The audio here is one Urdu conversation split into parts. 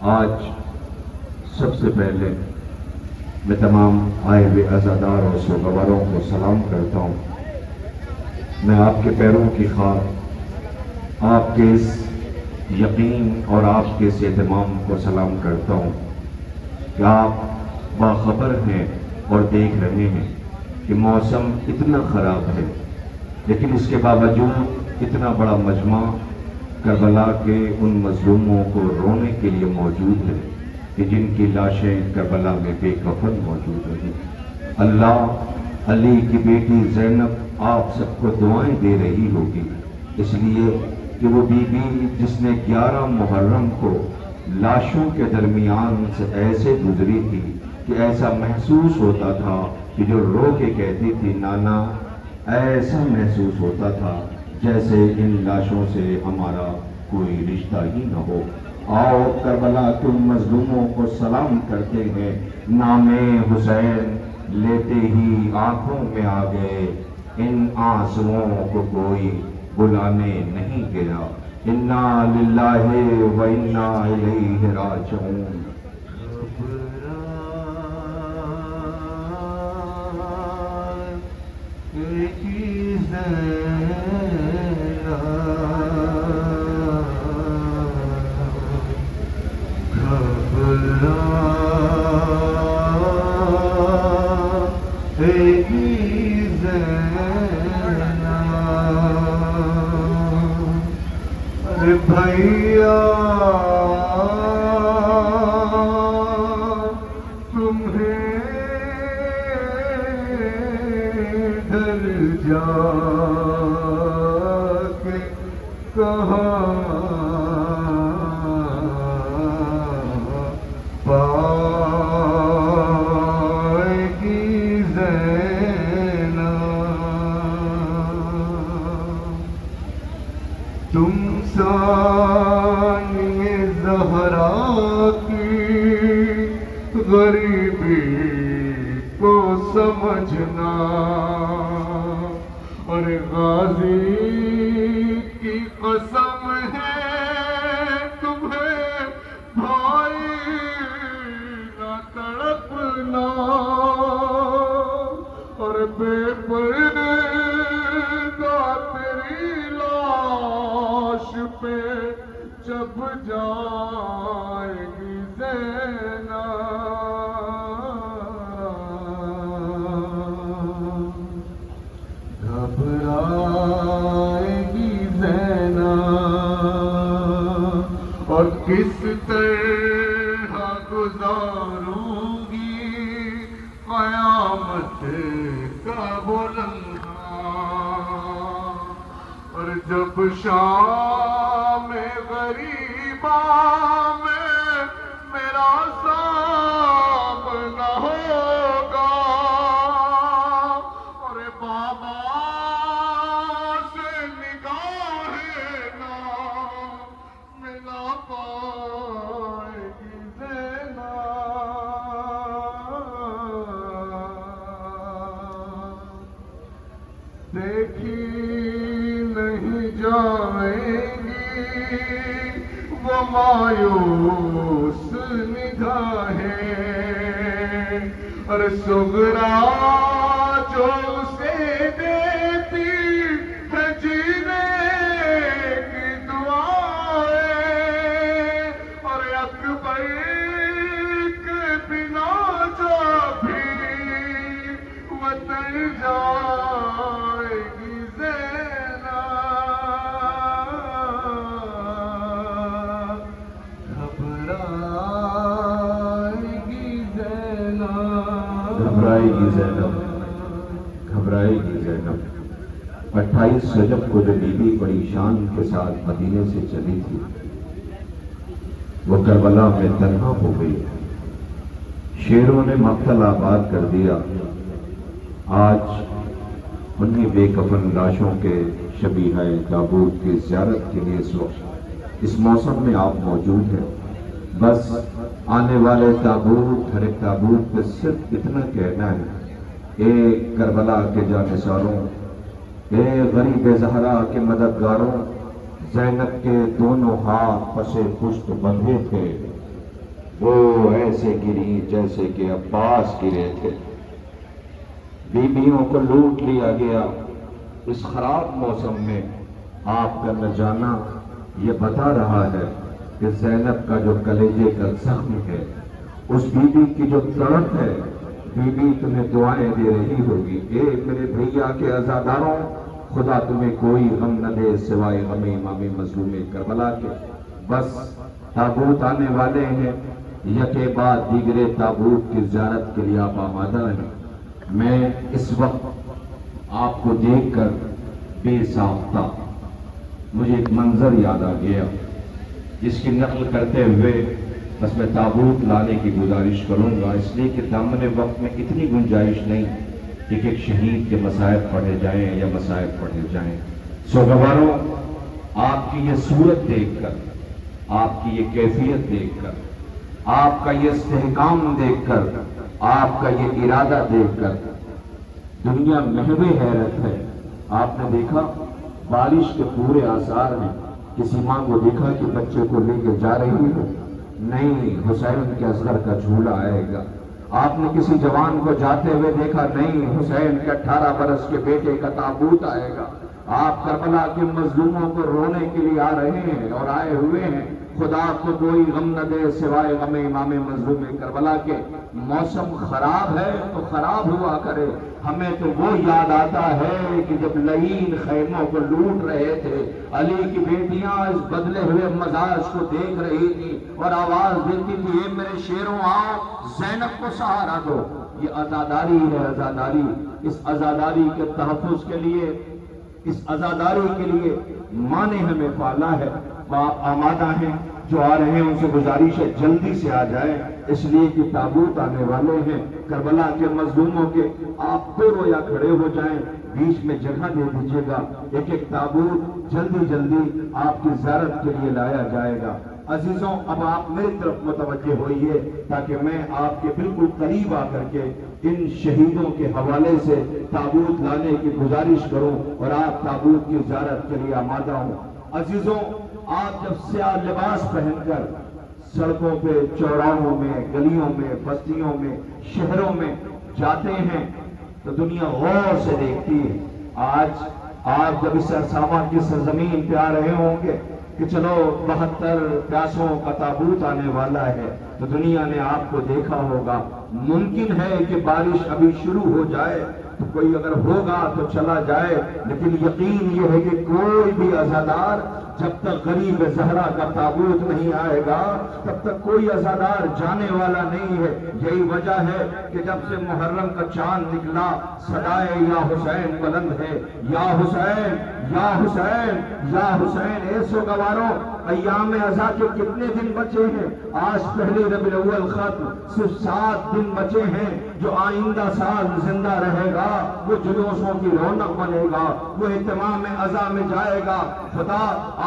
آج سب سے پہلے میں تمام آئے ہوئے عزادار اور سوگواروں کو سلام کرتا ہوں۔ میں آپ کے پیروں کی خاک، آپ کے اس یقین اور آپ کے اس اہتمام کو سلام کرتا ہوں کہ آپ باخبر ہیں اور دیکھ رہے ہیں کہ موسم اتنا خراب ہے، لیکن اس کے باوجود اتنا بڑا مجمع کربلا کے ان مظلوموں کو رونے کے لیے موجود ہے کہ جن کی لاشیں کربلا میں بے کفن موجود ہیں۔ اللہ علی کی بیٹی زینب آپ سب کو دعائیں دے رہی ہوگی، اس لیے کہ وہ بی بی جس نے 11 محرم کو لاشوں کے درمیان سے ایسے گزری تھی کہ ایسا محسوس ہوتا تھا کہ جو رو کے کہتی تھی نانا، ایسا محسوس ہوتا تھا جیسے ان لاشوں سے ہمارا کوئی رشتہ ہی نہ ہو۔ آؤ کربلا کے ان مظلوموں کو سلام کرتے ہیں۔ نام حسین لیتے ہی آنکھوں میں آ گئے، ان آنسوؤں کو کوئی بلانے نہیں گیا۔ انا للہ و انا الیہ راجعون۔ بھیا تمہیں گھر جا کے کہاں پائے گی زینب؟ تم ثانی زہرا کی غریبی کو سمجھنا، اور غازی کی قسم ہے تمہیں بھائی نہ تڑپنا، اور بے پردہ تیری لاش پہ جب جائے گی زینب، گھبرائے گی زینب، اور کس طرح گزاروں گی قیامت کا وہ لمحہ، اور جب شام غریبا میں میرا سامنا ہوگا، اور بابا سے نگاہیں نہ ملا پائے گی زینب، دیکھی نہیں جائیں گی وہ مایوس نگاہیں، اور صغرا جو اسے دیتی ہے جینے کی دعائیں، اور اکبر کے بنا جو بھی وطن جائے گی زینب، گھبرائے گی زینب، گھبرائے گی زینب، گھبرائے گی زینب۔ 28 رجب کو جو بی بی بڑی شان کے ساتھ مدینے سے چلی تھی، وہ کربلا میں تنہا ہو گئی، شیروں نے مقتل آباد کر دیا۔ آج انہی بے کفن لاشوں کے شبیہ تابوت کی زیارت کے لیے اس موسم میں آپ موجود ہیں۔ بس آنے والے تابوت، ہر ایک تابوت پہ صرف اتنا کہنا ہے، اے کربلا کے جانثاروں، اے غریب زہرا کے مددگاروں، زینب کے دونوں ہاتھ پسے پشت بندھے تھے، وہ ایسے گری جیسے کہ عباس گرے تھے۔ بیویوں کو لوٹ لیا گیا۔ اس خراب موسم میں آپ کا نہ جانا یہ بتا رہا ہے کہ زینب کا جو کلیجے کا زخم ہے، اس بیوی کی جو تڑپ ہے، بیوی تمہیں دعائیں دے رہی ہوگی، اے میرے بھیا کے عزاداروں، خدا تمہیں کوئی غم نہ دے سوائے غم امام مظلوم کربلا کے۔ بس تابوت آنے والے ہیں، یکے بعد دیگرے تابوت کی زیارت کے لیے آپ آمادہ ہیں۔ میں اس وقت آپ کو دیکھ کر بے ساختہ مجھے ایک منظر یاد آ گیا، جس کی نقل کرتے ہوئے بس میں تابوت لانے کی گزارش کروں گا، اس لیے کہ دامن وقت میں اتنی گنجائش نہیں کہ ایک شہید کے مصائب پڑھے جائیں یا مصائب پڑھے جائیں۔ سوگواروں، آپ کی یہ صورت دیکھ کر، آپ کی یہ کیفیت دیکھ کر، آپ کا یہ استحکام دیکھ کر، آپ کا یہ ارادہ دیکھ کر دنیا محو حیرت ہے۔ آپ نے دیکھا بارش کے پورے آثار ہیں، کسی ماں کو دیکھا کہ بچے کو لے کے جا رہی ہے، نہیں حسین کے اصغر کا جھولا آئے گا۔ آپ نے کسی جوان کو جاتے ہوئے دیکھا، نہیں حسین کے 18 برس کے بیٹے کا تابوت آئے گا۔ آپ کربلا کے مظلوموں کو رونے کے لیے آ رہے ہیں اور آئے ہوئے ہیں، خدا کو کوئی غم نہ دے سوائے غم امام مظلوم کربلا کے۔ موسم خراب ہے تو خراب ہوا کرے، ہمیں تو وہ یاد آتا ہے کہ جب لعین خیموں کو لوٹ رہے تھے، علی کی بیٹیاں اس بدلے ہوئے مزاج کو دیکھ رہی تھی اور آواز دیتی تھی، اے میرے شیروں آؤ زینب کو سہارا دو۔ یہ عزاداری ہے، عزاداری۔ اس عزاداری کے تحفظ کے لیے، اس عزاداری کے لیے ماں نے ہمیں پالا ہے۔ آپ آمادہ ہیں، جو آ رہے ہیں ان سے گزارش ہے جلدی سے آ جائیں، اس لیے کہ تابوت آنے والے ہیں کربلا کے مظلوموں کے۔ آپ دو رویا کھڑے ہو جائیں، بیچ میں جگہ دے دیجیے گا، ایک ایک تابوت جلدی جلدی آپ کی زیارت کے لیے لایا جائے گا۔ عزیزوں، اب آپ میری طرف متوجہ ہوئیے تاکہ میں آپ کے بالکل قریب آ کر کے ان شہیدوں کے حوالے سے تابوت لانے کی گزارش کروں اور آپ تابوت کی زیارت کے لیے آمادہ ہوں۔ عزیزوں، آپ جب سیاہ لباس پہن کر سڑکوں پہ، چوراہوں میں، گلیوں میں، بستیوں میں، شہروں میں جاتے ہیں تو دنیا غور سے دیکھتی ہے۔ آج آپ جب اس اسامہ کی سرزمین پہ آ رہے ہوں گے کہ چلو 72 پیاسوں کا تابوت آنے والا ہے، تو دنیا نے آپ کو دیکھا ہوگا۔ ممکن ہے کہ بارش ابھی شروع ہو جائے تو کوئی اگر ہوگا تو چلا جائے، لیکن یقین یہ ہے کہ کوئی بھی عزادار جب تک غریب زہرا کا تابوت نہیں آئے گا تب تک کوئی عزادار جانے والا نہیں ہے۔ یہی وجہ ہے کہ جب سے محرم کا چاند نکلا، صدائے یا حسین بلند ہے، یا حسین یا حسین یا حسین۔ اے سوگواروں، ایام عزا کے کتنے دن بچے ہیں؟ آج پہلے ربیع الاول ختم، صرف 7 دن بچے ہیں۔ جو آئندہ سال زندہ رہے گا وہ جلوسوں کی رونق بنے گا، وہ اہتمام عزا میں جائے گا۔ خدا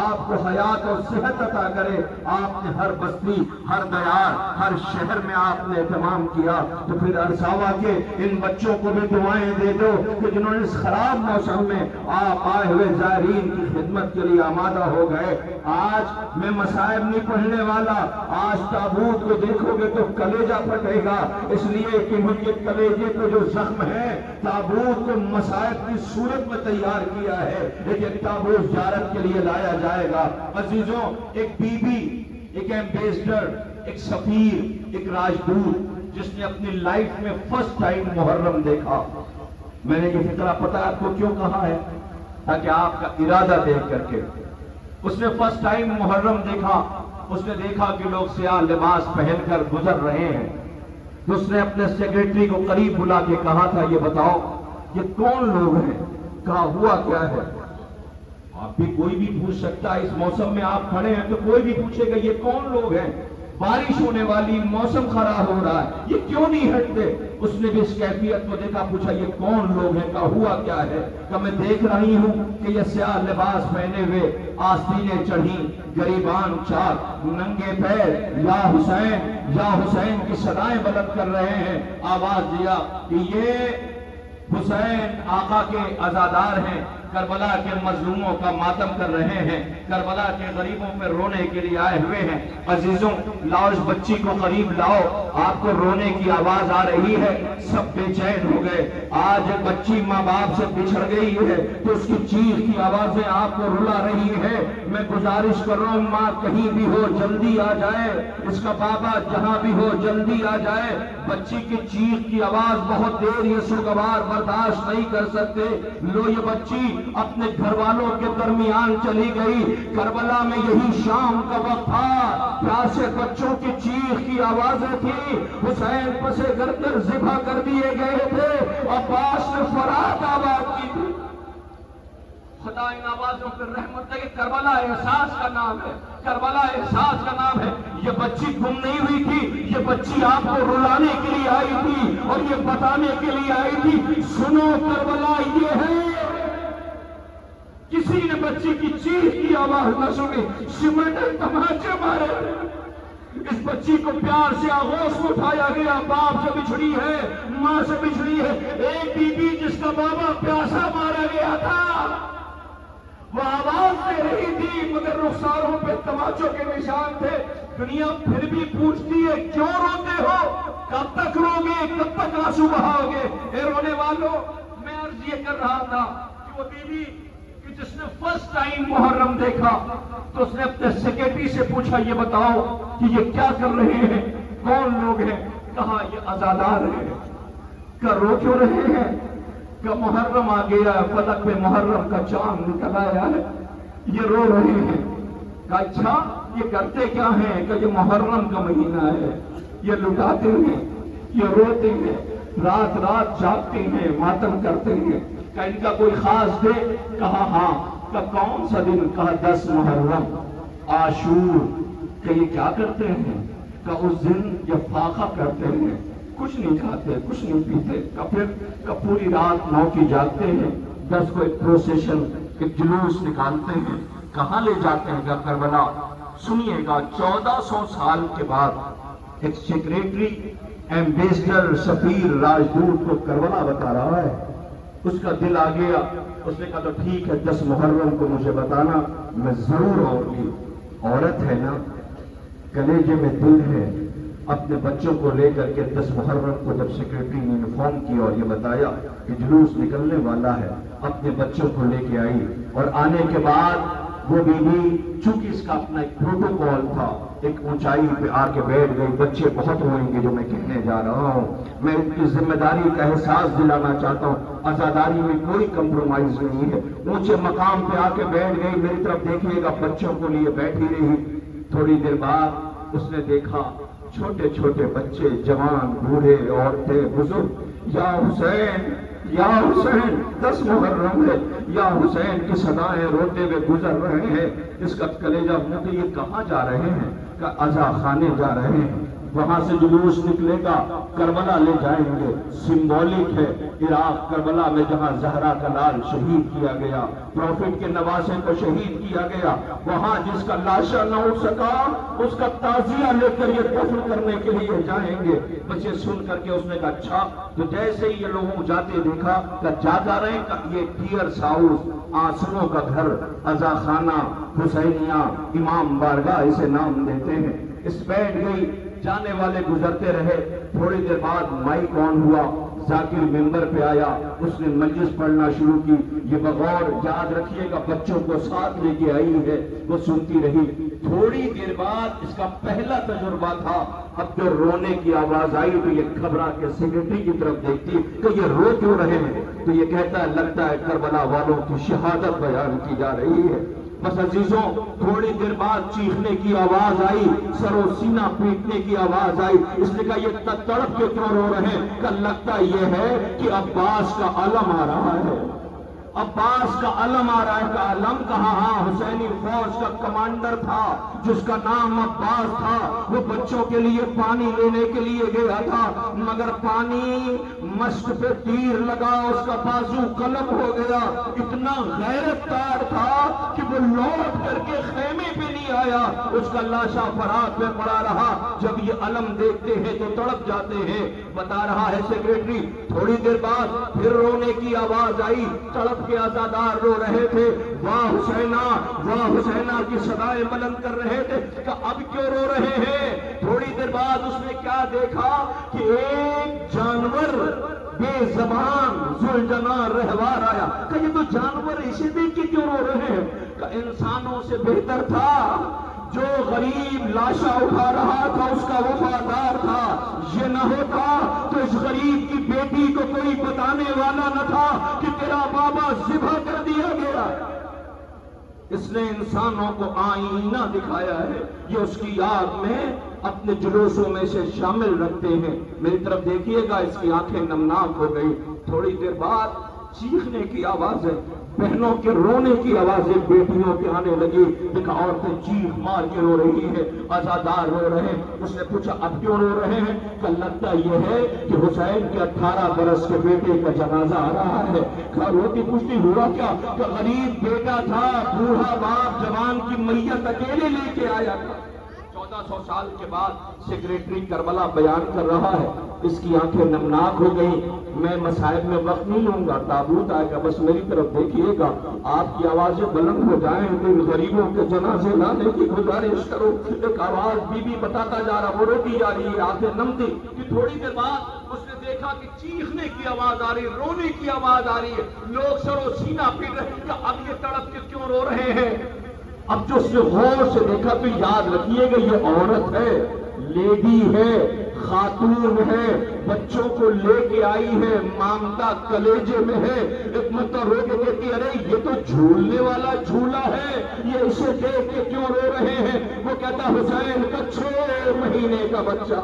آپ کو حیات اور صحت عطا کرے۔ آپ نے ہر بستی، ہر دیار، ہر شہر میں آپ نے اہتمام کیا، تو پھر ارساوا کے ان بچوں کو بھی دعائیں دے دو کہ جنہوں نے اس خراب موسم میں آپ آئے ہوئے زائرین کی خدمت کے لیے آمادہ ہو گئے۔ آج میں مصائب نہیں پڑھنے والا، آج تابوت کو دیکھو گے تو کلیجہ پھٹے گا، اس لیے کہ ان کے کلیجے کو جو زخم ہے تابوت کو مصائب کی صورت میں تیار کیا ہے، لیکن تابوت زیارت کے لیے لایا جائے گا۔ عزیزوں، ایک بی بی، ایک ایمبیسڈر، ایک سفیر، ایک راجدوت جس نے اپنی لائف میں فرسٹ ٹائم محرم دیکھا۔ میں نے یہ فکرہ پتہ آپ کو کیوں کہا ہے؟ تاکہ آپ کا ارادہ دیکھ کر کے، اس نے فرسٹ ٹائم محرم دیکھا، اس نے دیکھا کہ لوگ سیاہ لباس پہن کر گزر رہے ہیں، تو اس نے اپنے سیکریٹری کو قریب بلا کے کہا تھا، یہ بتاؤ یہ کون لوگ ہیں؟ کہا ہوا کیا ہے؟ آپ بھی کوئی بھی پوچھ سکتا ہے، اس موسم میں آپ کھڑے ہیں تو کوئی بھی پوچھے گا یہ کون لوگ ہیں؟ بارش ہونے والی، موسم خراب ہو رہا ہے، یہ کیوں نہیں ہٹتے؟ اس نے بھی اس کیفیت کو دیکھا، پوچھا یہ کون لوگ ہیں؟ کہا ہوا کیا ہے؟ کہ میں دیکھ رہی ہوں کہ یہ سیاہ لباس پہنے ہوئے، آستینیں چڑھی، گریبان چاک، ننگے پیر، یا حسین کی صدائیں بلند کر رہے ہیں۔ آواز دیا کہ یہ حسین آقا کے عزادار ہیں۔ کربلا کے مظلوموں کا ماتم کر رہے ہیں، کربلا کے غریبوں پہ رونے کے لیے آئے ہوئے ہیں۔ عزیزوں، لاؤ اس بچی کو قریب لاؤ، آپ کو رونے کی آواز آ رہی ہے، سب بے چین ہو گئے۔ آج بچی ماں باپ سے بچھڑ گئی ہے تو اس کی چیخ کی آوازیں آپ کو رلا رہی ہے۔ میں گزارش کر رہا ہوں، ماں کہیں بھی ہو جلدی آ جائے، اس کا بابا جہاں بھی ہو جلدی آ جائے۔ بچی کی چیخ کی آواز بہت دیر یہ سوگوار برداشت نہیں کر سکتے۔ لو، یہ بچی اپنے گھر والوں کے درمیان چلی گئی۔ کربلا میں یہی شام کا وقت تھا، پیاسے بچوں کی چیخ کی آوازیں تھی۔ حسین پسے گردن ذبح کر دیے گئے تھے، عباس نے فرات آباد کی تھی۔ خدا ان آوازوں پر رحمت ہے کہ کربلا احساس کا نام ہے، کربلا احساس کا نام ہے۔ یہ بچی گم نہیں ہوئی تھی، یہ بچی آپ کو رلانے کے لیے آئی تھی اور یہ بتانے کے لیے آئی تھی، سنو کربلا یہ ہے۔ کسی نے بچی کی چیخ کی آواز نہ سنی، سمٹے تماچے مارے۔ اس بچی کو پیار سے آغوش میں اٹھایا گیا، باپ سے بچھڑی ہے، ماں سے بچھڑی ہے۔ ایک بی بی جس کا بابا پیاسا مارا گیا تھا، وہ آواز دے رہی تھی مگر رخساروں پہ تماچوں کے نشان تھے۔ دنیا پھر بھی پوچھتی ہے کیوں روتے ہو، کب تک رو گے، کب تک آنسو بہاؤ گے؟ اے رونے والوں، میں عرض یہ کر رہا تھا کہ وہ بیوی کہ جس نے فرسٹ ٹائم محرم دیکھا تو اس نے اپنے سیکرٹری سے پوچھا، یہ بتاؤ کہ یہ کیا کر رہے ہیں، کون لوگ ہیں؟ کہا یہ عزادار ہیں۔ کہ رو کیوں رہے ہیں؟ کہ محرم آ گیا، فلک میں محرم کا چاند نکل آیا ہے، یہ رو رہے ہیں۔ کہ اچھا یہ کرتے کیا ہیں؟ کہ یہ محرم کا مہینہ ہے، یہ لٹاتے ہیں، یہ روتے ہیں، رات رات جاگتے ہیں، ماتم کرتے ہیں۔ کہ ان کا کوئی خاص دے؟ کہا ہاں۔ کہ کون سا دن؟ کہا 10 محرم عاشور۔ کہ یہ کیا کرتے ہیں؟ کہ اس دن یہ فاقہ کرتے ہیں، کچھ نہیں کھاتے، کچھ نہیں پیتے۔ کہ پوری رات 9 کی جاگتے ہیں، 10 کو ایک پروسیشن، ایک جلوس نکالتے ہیں۔ کہاں لے جاتے ہیں؟ کہ کربلا۔ سنیے گا، 1400 سال کے بعد ایک سیکریٹری، ایمبیسڈر، سفیر، راجدوت کو کربلا بتا رہا ہے۔ اس کا دل آ گیا، اس نے کہا تو ٹھیک ہے، 10 محرم کو مجھے بتانا، میں ضرور آؤں گی۔ عورت ہے نا، کلیجے میں دل ہے۔ اپنے بچوں کو لے کر کے 10 محرم کو جب سیکریٹری نے انفارم کیا اور یہ بتایا کہ جلوس نکلنے والا ہے، اپنے بچوں کو لے کے آئی۔ اور آنے کے بعد وہ بیوی، چونکہ اس کا اپنا ایک پروٹوکول تھا، ایک اونچائی پہ آ کے بیٹھ گئی۔ بچے بہت روئیں گے جو میں کہنے جا رہا ہوں، میں ان کی ذمہ داری کا احساس دلانا چاہتا ہوں۔ عزاداری میں کوئی کمپرومائز نہیں ہے۔ اونچے مقام پہ آ کے بیٹھ گئی، میری طرف دیکھیے گا، بچوں کو لیے بیٹھی رہی۔ تھوڑی دیر بعد اس نے دیکھا چھوٹے چھوٹے بچے، جوان، بوڑھے، عورتیں، بزرگ، یا حسین یا حسین، 10 محرم ہے، یا حسین کی صدائیں روتے ہوئے گزر رہے ہیں۔ اس کا کلیجہ منہ کہ یہ کہاں جا رہے ہیں؟ کہ عزا خانے جا رہے ہیں، وہاں سے جلوس نکلے گا، کربلا لے جائیں گے۔ سمبولک ہے، عراق کربلا میں جہاں زہرا کا لال شہید کیا گیا، پروفٹ کے نواسے کو شہید کیا گیا، وہاں جس کا لاشا نہ اٹھ سکا اس کا تعزیہ لے کر یہ دفن کرنے کے لیے جائیں گے۔ بچے سن کر کے اس نے کہا اچھا۔ تو جیسے ہی یہ لوگوں جاتے دیکھا کہ جاتا رہے، کہ یہ ٹیئرس ہاؤس، آنسوؤں کا گھر، عزا خانہ، حسینیہ، امام بارگاہ اسے نام دیتے ہیں۔ اس بیٹھ گئی، جانے والے گزرتے رہے۔ تھوڑی دیر بعد مائک آن ہوا، ذاکر ممبر پہ آیا، اس نے مجلس پڑھنا شروع کی۔ یہ بغور یاد رکھیے گا بچوں کو ساتھ لے کے آئی ہے، وہ سنتی رہی۔ تھوڑی دیر بعد اس کا پہلا تجربہ تھا، اب جو رونے کی آواز آئی تو یہ گھبرا کے سیکرٹری کی طرف دیکھتی کہ یہ رو کیوں رہے ہیں؟ تو یہ کہتا ہے لگتا ہے کربلا والوں کی شہادت بیان کی جا رہی ہے۔ بس عزیزوں، تھوڑی دیر بعد چیخنے کی آواز آئی، سر و سینہ پیٹنے کی آواز آئی۔ اس نے کہا یہ تڑپ کے کیوں رو رہے ہیں؟ کہ لگتا یہ ہے کہ عباس کا علم آ رہا ہے، عباس کا علم آ رہا ہے۔ کا علم کہا؟ ہاں، حسینی فوج کا کمانڈر تھا جس کا نام عباس تھا۔ وہ بچوں کے لیے پانی لینے کے لیے گیا تھا، مگر پانی مشک پہ تیر لگا، اس کا بازو قلم ہو گیا۔ اتنا غیرت دار تھا کہ وہ لوٹ کر کے خیمے پہ نہیں نہیں آیا، اس کا لاشا فرات میں پڑا رہا۔ جب یہ علم دیکھتے ہیں تو تڑپ جاتے ہیں۔ بتا رہا ہے سیکریٹری، تھوڑی دیر بعد پھر رونے کی آواز آئی، تڑپ کے عزادار رو رہے تھے، واہ حسینہ واہ حسینہ کی صدائیں بلند کر رہے تھے کہ اب کیوں رو رہے ہیں؟ تھوڑی دیر بعد اس نے کیا دیکھا کہ ایک جانور بے زبان ذوالجناح رہوار آیا کہ یہ تو جانور اسے دیکھ کے کیوں رو رہے ہیں؟ کہ انسانوں سے بہتر تھا جو غریب لاشا اٹھا رہا تھا، اس کا وفادار تھا۔ یہ نہ ہوتا تو اس غریب کی بیٹی کو کوئی بتانے والا نہ تھا کہ تیرا بابا ذبح کر دیا گیا۔ اس نے انسانوں کو آئینہ دکھایا ہے، یہ اس کی یاد میں اپنے جلوسوں میں سے شامل رکھتے ہیں۔ میری طرف دیکھیے گا، اس کی آنکھیں نمناک ہو گئی۔ تھوڑی دیر بعد چیخنے کی آوازیں، بہنوں کے رونے کی آوازیں بیٹیوں کے آنے لگی۔ دیکھا عورتیں چیخ مار کے رو رہی ہیں، عزادار رو رہے ہیں۔ اس نے پوچھا اب کیوں رو رہے ہیں؟ کہ لگتا یہ ہے کہ حسین کے 18 برس کے بیٹے کا جنازہ آ رہا ہے۔ روتی پوچھتی ہوا کیا؟ کہ غریب بیٹا تھا، بوڑھا باپ جوان کی میت اکیلے لے کے آیا تھا۔ 1400 سال کے بعد سیکریٹری کربلا بیان کر رہا ہے، اس کی آنکھیں نمناک ہو گئی۔ میں مسائب میں وقت نہیں لوں گا، تابوت آئے گا، بس میری طرف دیکھیے گا، آپ کی آوازیں بلند ہو جائیں، ان غریبوں کے جنازے لانے کی گزارش کرو۔ ایک آواز بی بی بتاتا جا رہا، وہ روتی جا رہی ہے، آنکھیں نم تھی کہ تھوڑی دیر بعد اس نے دیکھا کہ چیخنے کی آواز آ رہی، رونے کی آواز آ رہی ہے، لوگ سر و سینہ پیٹ رہے ہیں کہ اب یہ تڑپ کے کیوں رو رہے ہیں؟ اب جو اس نے غور سے دیکھا تو یاد رکھیے گا یہ عورت ہے، لیڈی ہے، خاتون ہے، بچوں کو لے کے آئی ہے، مامتا کلیجے میں ہے۔ ایک مرتبہ رو کے کہتی ارے یہ تو جھولنے والا جھولا ہے، یہ اسے دیکھ کے کیوں رو رہے ہیں؟ وہ کہتا حسین کا 6 مہینے کا بچہ۔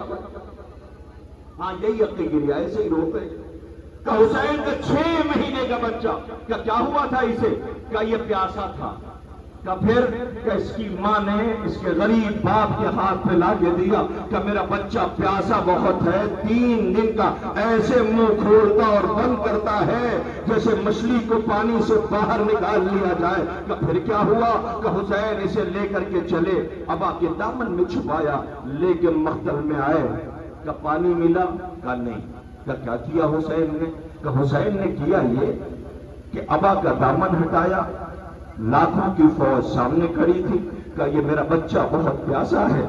ہاں یہی اپنی گریا ایسے ہی رو پہ کہ حسین کا 6 مہینے کا بچہ۔ کیا ہوا تھا اسے؟ کہ یہ پیاسا تھا۔ کہ پھر کہ اس کی ماں نے اس کے غریب باپ کے ہاتھ پہ لا کے دیا کہ میرا بچہ پیاسا بہت ہے، 3 دن کا ایسے منہ کھولتا اور بند کرتا ہے جیسے مچھلی کو پانی سے باہر نکال لیا جائے۔ کہ پھر کیا ہوا؟ کہ حسین اسے لے کر کے چلے، ابا کے دامن میں چھپایا، لے کے مقتل میں آئے۔ کہ پانی ملا؟ کہ نہیں۔ کہ کیا کیا حسین نے؟ کہ حسین نے کیا یہ کہ ابا کا دامن ہٹایا، لاکھوں کی فوج سامنے کھڑی تھی، کہ یہ میرا بچہ بہت پیاسا ہے۔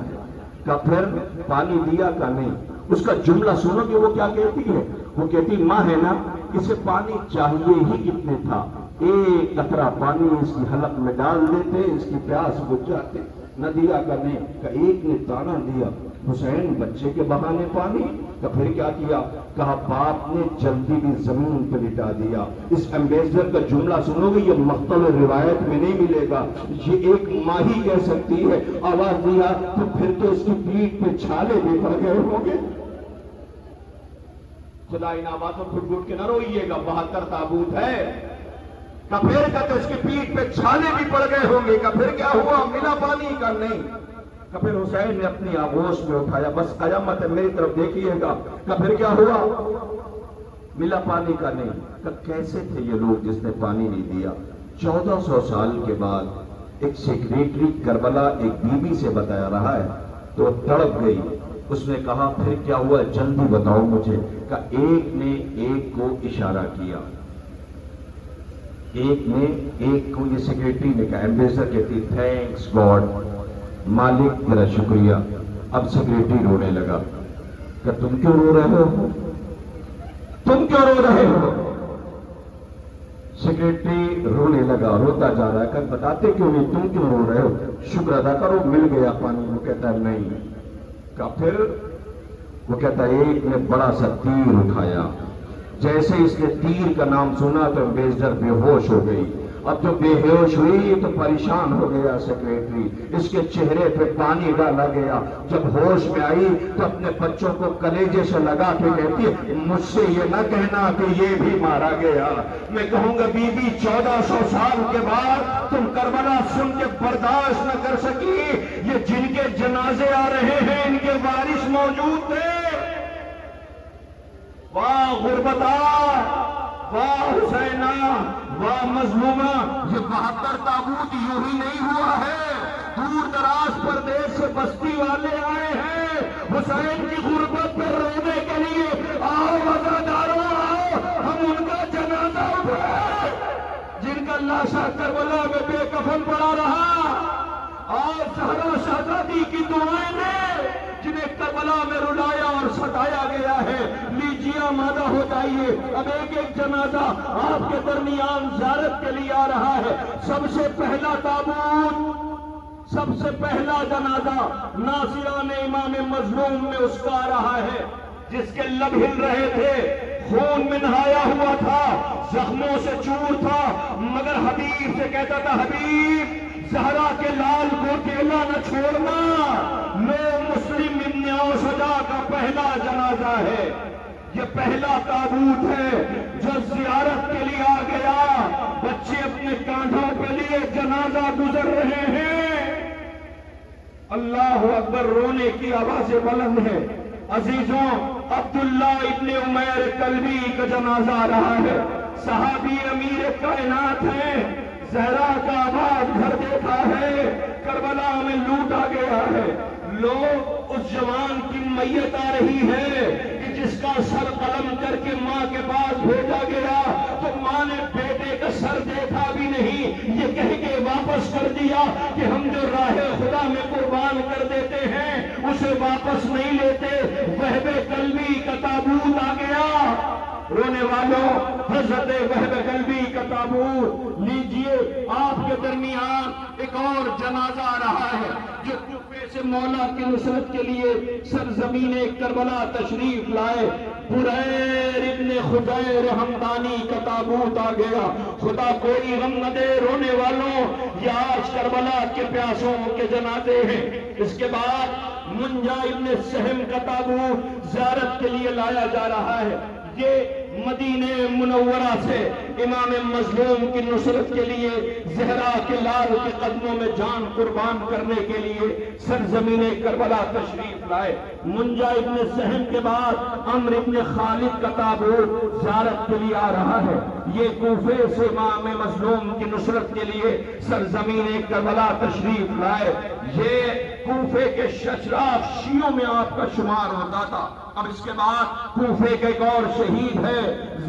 کہ پھر پانی دیا؟ کہ نہیں۔ اس کا جملہ سنو کہ وہ کیا کہتی ہے؟ وہ کہتی ماں ہے نا، اسے پانی چاہیے ہی کتنے تھا، ایک قطرہ پانی اس کی حلق میں ڈال دیتے، اس کی پیاس بجھ جاتے۔ نہ دیا؟ کہ نہیں۔ کہ ایک نے تانا دیا، حسین بچے کے بہانے پانی؟ تو پھر کیا کیا؟ کہا باپ نے جلدی بھی زمین پہ لٹا دیا۔ اس ایمبیسڈر کا جملہ سنو گے، یہ مختلف روایت میں نہیں ملے گا، یہ ایک ماں ہی کہہ سکتی ہے۔ آواز دیا تو پھر تو اس کی پیٹھ پہ چھالے بھی پڑ گئے ہوں گے۔ خدا ان آوازوں پھٹ گھٹ کے نہ روئیے گا، 72 تابوت ہے۔ کہ پھر کہ اس کی پیٹھ پہ چھالے بھی پڑ گئے ہوں گے۔ کہ پھر کیا ہوا؟ ملا پانی؟ کا نہیں۔ کہ پھر حسین نے اپنی آغوش میں اٹھایا، بس قیامت ہے، میری طرف دیکھیے گا۔ کہ پھر کیا ہوا؟ ملا پانی؟ کا نہیں۔ کہ کیسے تھے یہ لوگ جس نے پانی نہیں دیا؟ 1400 سال کے بعد ایک سیکریٹری کربلا ایک بی بی سے بتایا رہا ہے تو تڑپ گئی۔ اس نے کہا پھر کیا ہوا؟ جلدی بتاؤ مجھے۔ کہ ایک نے ایک کو اشارہ کیا، ایک نے ایک کو، یہ سیکریٹری نے کہا، ایمبیسڈر کہتی تھینکس گاڈ، مالک تیرا شکریہ۔ اب سیکریٹری رونے لگا کہ تم کیوں رو رہے ہو؟ تم کیوں رو رہے ہو؟ سیکریٹری رونے لگا، روتا جا رہا ہے کہ بتاتے کیوں نہیں، تم کیوں رو رہے ہو؟ شکر ادا کرو مل گیا پانی۔ وہ کہتا ہے نہیں۔ کہ پھر وہ کہتا ہے ایک نے بڑا سا تیر اٹھایا، جیسے اس نے تیر کا نام سنا تو ایمبیسڈر بے ہوش ہو گئی۔ اب جو بے ہوش ہوئی تو پریشان ہو گیا سیکریٹری، اس کے چہرے پہ پانی ڈالا گیا۔ جب ہوش میں آئی تو اپنے بچوں کو کلیجے سے لگا کے کہتی ہے مجھ سے یہ نہ کہنا کہ یہ بھی مارا گیا۔ میں کہوں گا بی بی 1400 سال کے بعد تم کربلا سن کے برداشت نہ کر سکی، یہ جن کے جنازے آ رہے ہیں ان کے وارث موجود تھے۔ واہ غربتا، واہ حسینہ، واہ مظلومہ، یہ 72 تابوت یوں ہی نہیں ہوا ہے۔ دور دراز پردیش سے بستی والے آئے ہیں حسین کی غربت پر رونے کے لیے. آؤ وفاداروں آؤ, ہم ان کا جنازہ اٹھائیں جن کا لاشا کربلا میں بے کفن پڑا رہا, اور زہرا شہزادی کی دعائیں نے جنہیں کربلا میں رلایا اور ستایا گیا ہے. لیجیے آمادہ ہو جائیے, اب ایک ایک جنازہ آپ کے درمیان زیارت کے لیے آ رہا ہے. سب سے پہلا تابوت, سب سے پہلا جنازہ ناصران امام مظلوم میں اس کا آ رہا ہے جس کے لب ہل رہے تھے, خون میں نہایا ہوا تھا, زخموں سے چور تھا, مگر حبیب سے کہتا تھا حبیب زہرا کے لال کو اکیلا نہ چھوڑنا. لو مسلم ابن اوسجا کا پہلا جنازہ ہے, یہ پہلا تابوت ہے جو زیارت کے لیے آ گیا. بچے اپنے کاندھوں پہ لیے جنازہ گزر رہے ہیں. اللہ اکبر, رونے کی آوازیں بلند ہے. عزیزوں, عبداللہ ابن عمیر کلبی کا جنازہ آ رہا ہے. صحابی امیر کائنات ہیں, زہرا کا آباد گھر دیکھا ہے, کربلا میں لوٹا گیا ہے. لوگ اس جوان کی میت آ رہی ہے کہ جس کا سر قلم کر کے ماں کے پاس بھیجا گیا تو ماں نے بیٹے کا سر دیکھا بھی نہیں, یہ کہہ کے واپس کر دیا کہ ہم جو راہ خدا میں قربان کر دیتے ہیں اسے واپس نہیں لیتے. وہب قلبی کا تابوت آ گیا. رونے والوں, حضرت وہب قلبی کا تابوت لیجئے. آپ کے درمیان ایک اور جنازہ آ رہا ہے جو کوفے سے مولا کی نصرت کے لیے سرزمین کربلا تشریف لائے. بریر ابن خدیر حمدانی کا تابوت آ گیا. خدا کوئی غم نہ دے رونے والوں, یہ آج کربلا کے پیاسوں کے جنازے ہیں. اس کے بعد منجا ابن سہم کا تابوت زیارت کے لیے لایا جا رہا ہے. یہ مدینہ منورہ سے امام مظلوم کی نصرت کے لیے زہرا کے لال کے قدموں میں جان قربان کرنے کے لیے سرزمین کربلا تشریف لائے. منجا ابن سہم کے بعد عمرو ابن خالد کا تابوت زیارت کے لیے آ رہا ہے. یہ کوفے سے امام مظلوم کی نصرت کے لیے سرزمین کربلا تشریف لائے. یہ کوفے کے اشراف شیعوں میں آپ کا شمار ہوتا تھا. اب اس کے بعد کوفے کے ایک اور شہید ہے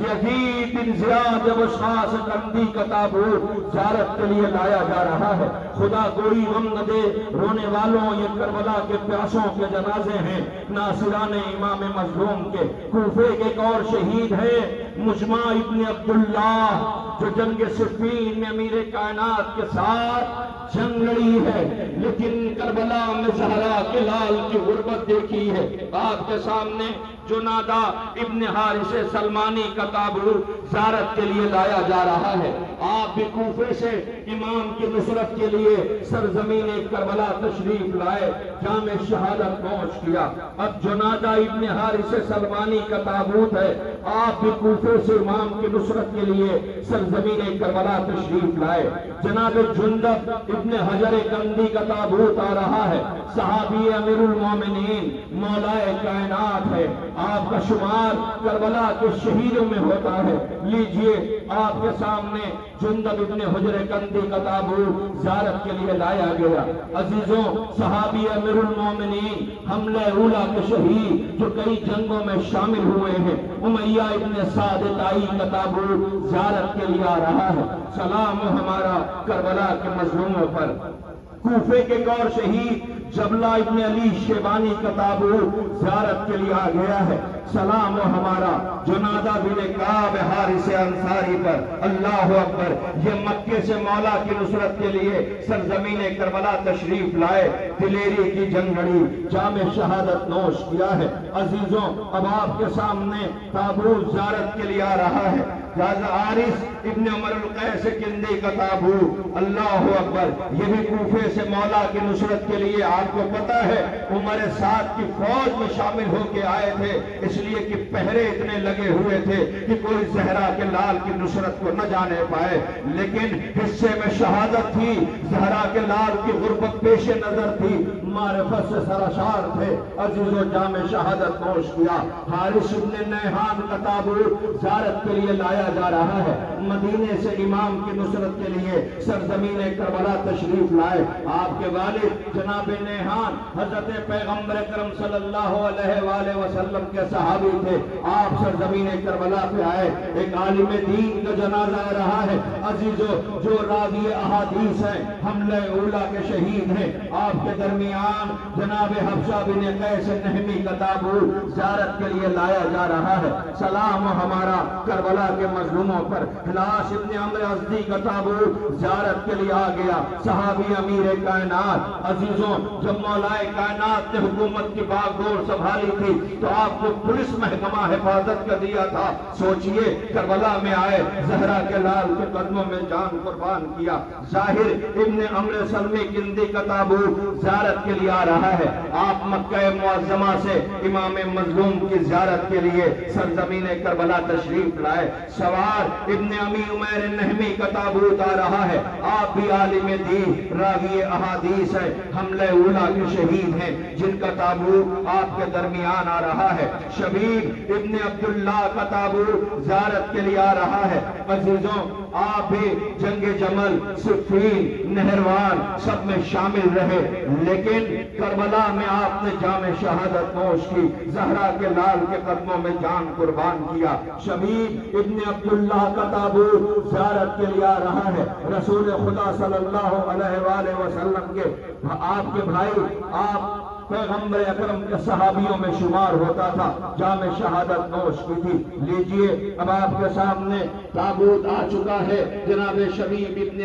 یزید بن زیاد ابوالشاس کندی کا تابوت زیارت کے لیے لایا جا رہا ہے. خدا کوئی غم نہ دے رونے والوں, یہ کربلا کے پیاسوں کے جنازے ہیں ناصران امام مظلوم کے. کوفے کے ایک اور شہید ہے مجمع ابن عبداللہ جو جنگ صفین میں امیر کائنات کے ساتھ جنگ لڑی ہے لیکن کربلا میں زہرا کے لال کی غربت دیکھی ہے. آپ کے سامنے جنادہ ابن حارث سلمانی کا تابوت زیارت کے لیے لایا جا رہا ہے. آپ بھی کوفے سے امام کی نصرت کے لیے سرزمین کربلا تشریف لائے, جامع شہادت پہنچ کیا. اب جنادہ ابن حارث سلمانی کا تابوت ہے. آپ بھی کوفے سے امام کی نصرت کے لیے سرزمین کربلا تشریف لائے. جناب جندب ابن حجر کندی کا تابوت آ رہا ہے. صحابی امیر المومنین مولائے کائنات ہے. آپ کا شمار کربلا کے شہیدوں میں ہوتا ہے. لیجئے آپ کے سامنے جندب ابن حجر کندی کا تابوت زیارت کے لیے لایا گیا. عزیزوں, صحابی امیر المومنین حملہ اولا کے شہید جو کئی جنگوں میں شامل ہوئے ہیں امیہ ابن سعد طائی کا تابوت زیارت کے لیے آ رہا ہے. سلام ہمارا کربلا کے مظلوموں پر. کوفے کے ایک اور شہید جبلہ ابن علی شیبانی کا تابوت زیارت کے لیے آ گیا ہے. سلام ہمارا جنادہ بن کعب حارث انصاری پر. اللہ اکبر, یہ مکے سے مولا کی نصرت کے لیے سرزمین کربلا تشریف لائے, دلیری کی جنگ لڑی, جامع شہادت نوش کیا ہے. عزیزوں, اب آپ کے سامنے تابوت زیارت کے لیے آ رہا ہے. حارث ابن عمر القیس کندی کا تابوت. اللہ اکبر, یہ بھی کوفے سے مولا کی نصرت کے لیے. آپ کو پتا ہے عمر سعد کی فوج میں شامل ہو کے آئے تھے اس لیے کہ پہرے اتنے لگے ہوئے تھے کہ کوئی زہرا کے لال کی نصرت کو نہ جانے پائے, لیکن حصے میں شہادت تھی, زہرا کے لال کی غربت پیش نظر تھی, معرفت سے سراشار تھے. عزیزوں, جامع شہادت نوش کیا. حارث ابن نیحان کا تابوت زیارت کے لیے لایا لایا جا رہا ہے۔ مدینے سے امام کی نصرت کے لیے سرزمین کربلا تشریف لائے۔ آپ کے والد جناب نیحان حضرت پیغمبر اکرم صلی اللہ علیہ وآلہ وسلم کے صحابی تھے۔ آپ سرزمین کربلا پہ آئے، ایک عالم دین کا جنازہ آ رہا ہے۔ عزیزو، جو راوی احادیث ہیں، حملہ اولا کے شہید ہیں، آپ کے درمیان جناب حفصہ بن قیس نہمی کا تابوت زیارت کے لیے لایا جا رہا ہے۔ سلام ہمارا کربلا کے مظلوموں پر۔ ہلاس ابن عمرو ازدی کا تابوت زیارت کے لیے آ گیا، صحابی امیر کائنات۔ عزیزوں، جب مولا کائنات نے حکومت کی باغ ڈور سنبھالی تھی تو آپ کو پولیس محکمہ حفاظت کا دیا تھا۔ سوچئے، کربلا میں آئے، زہرا کے لال کے قدموں میں جان قربان کیا۔ ظاہر ابن عمرو سلمی کندی کا تابوت زیارت کے لیے آ رہا ہے۔ آپ مکہ معظمہ سے امام مظلوم کی زیارت کے لیے سرزمین کربلا تشریف لائے۔ سوار ابن امی عمیر نہمی کا تابوت آ رہا ہے۔ آپ بھی عالم دین، راوی احادیث ہیں، حملہ اولا کے شہید ہیں، جن کا تابوت آپ کے درمیان آ رہا ہے۔ شبیب ابن عبداللہ کا تابوت زیارت کے لیے آ رہا ہے۔ عزیزوں، آپ بھی جنگ جمل، صفین، نہروان سب میں شامل رہے، لیکن کربلا میں آپ نے جام شہادت نوش کی، زہرا کے لال کے قدموں میں جان قربان کیا۔ شبیب ابن عبداللہ کا تابوت زیارت کے لیے آ رہا ہے۔ رسول خدا صلی اللہ علیہ وآلہ وسلم کے آپ کے بھائی، آپ پیغمبر اکرم کے صحابیوں میں شمار ہوتا تھا، جام شہادت نوش کی تھی۔ لیجئے، اب آپ کے سامنے تابوت آ چکا ہے، جناب شبیب ابن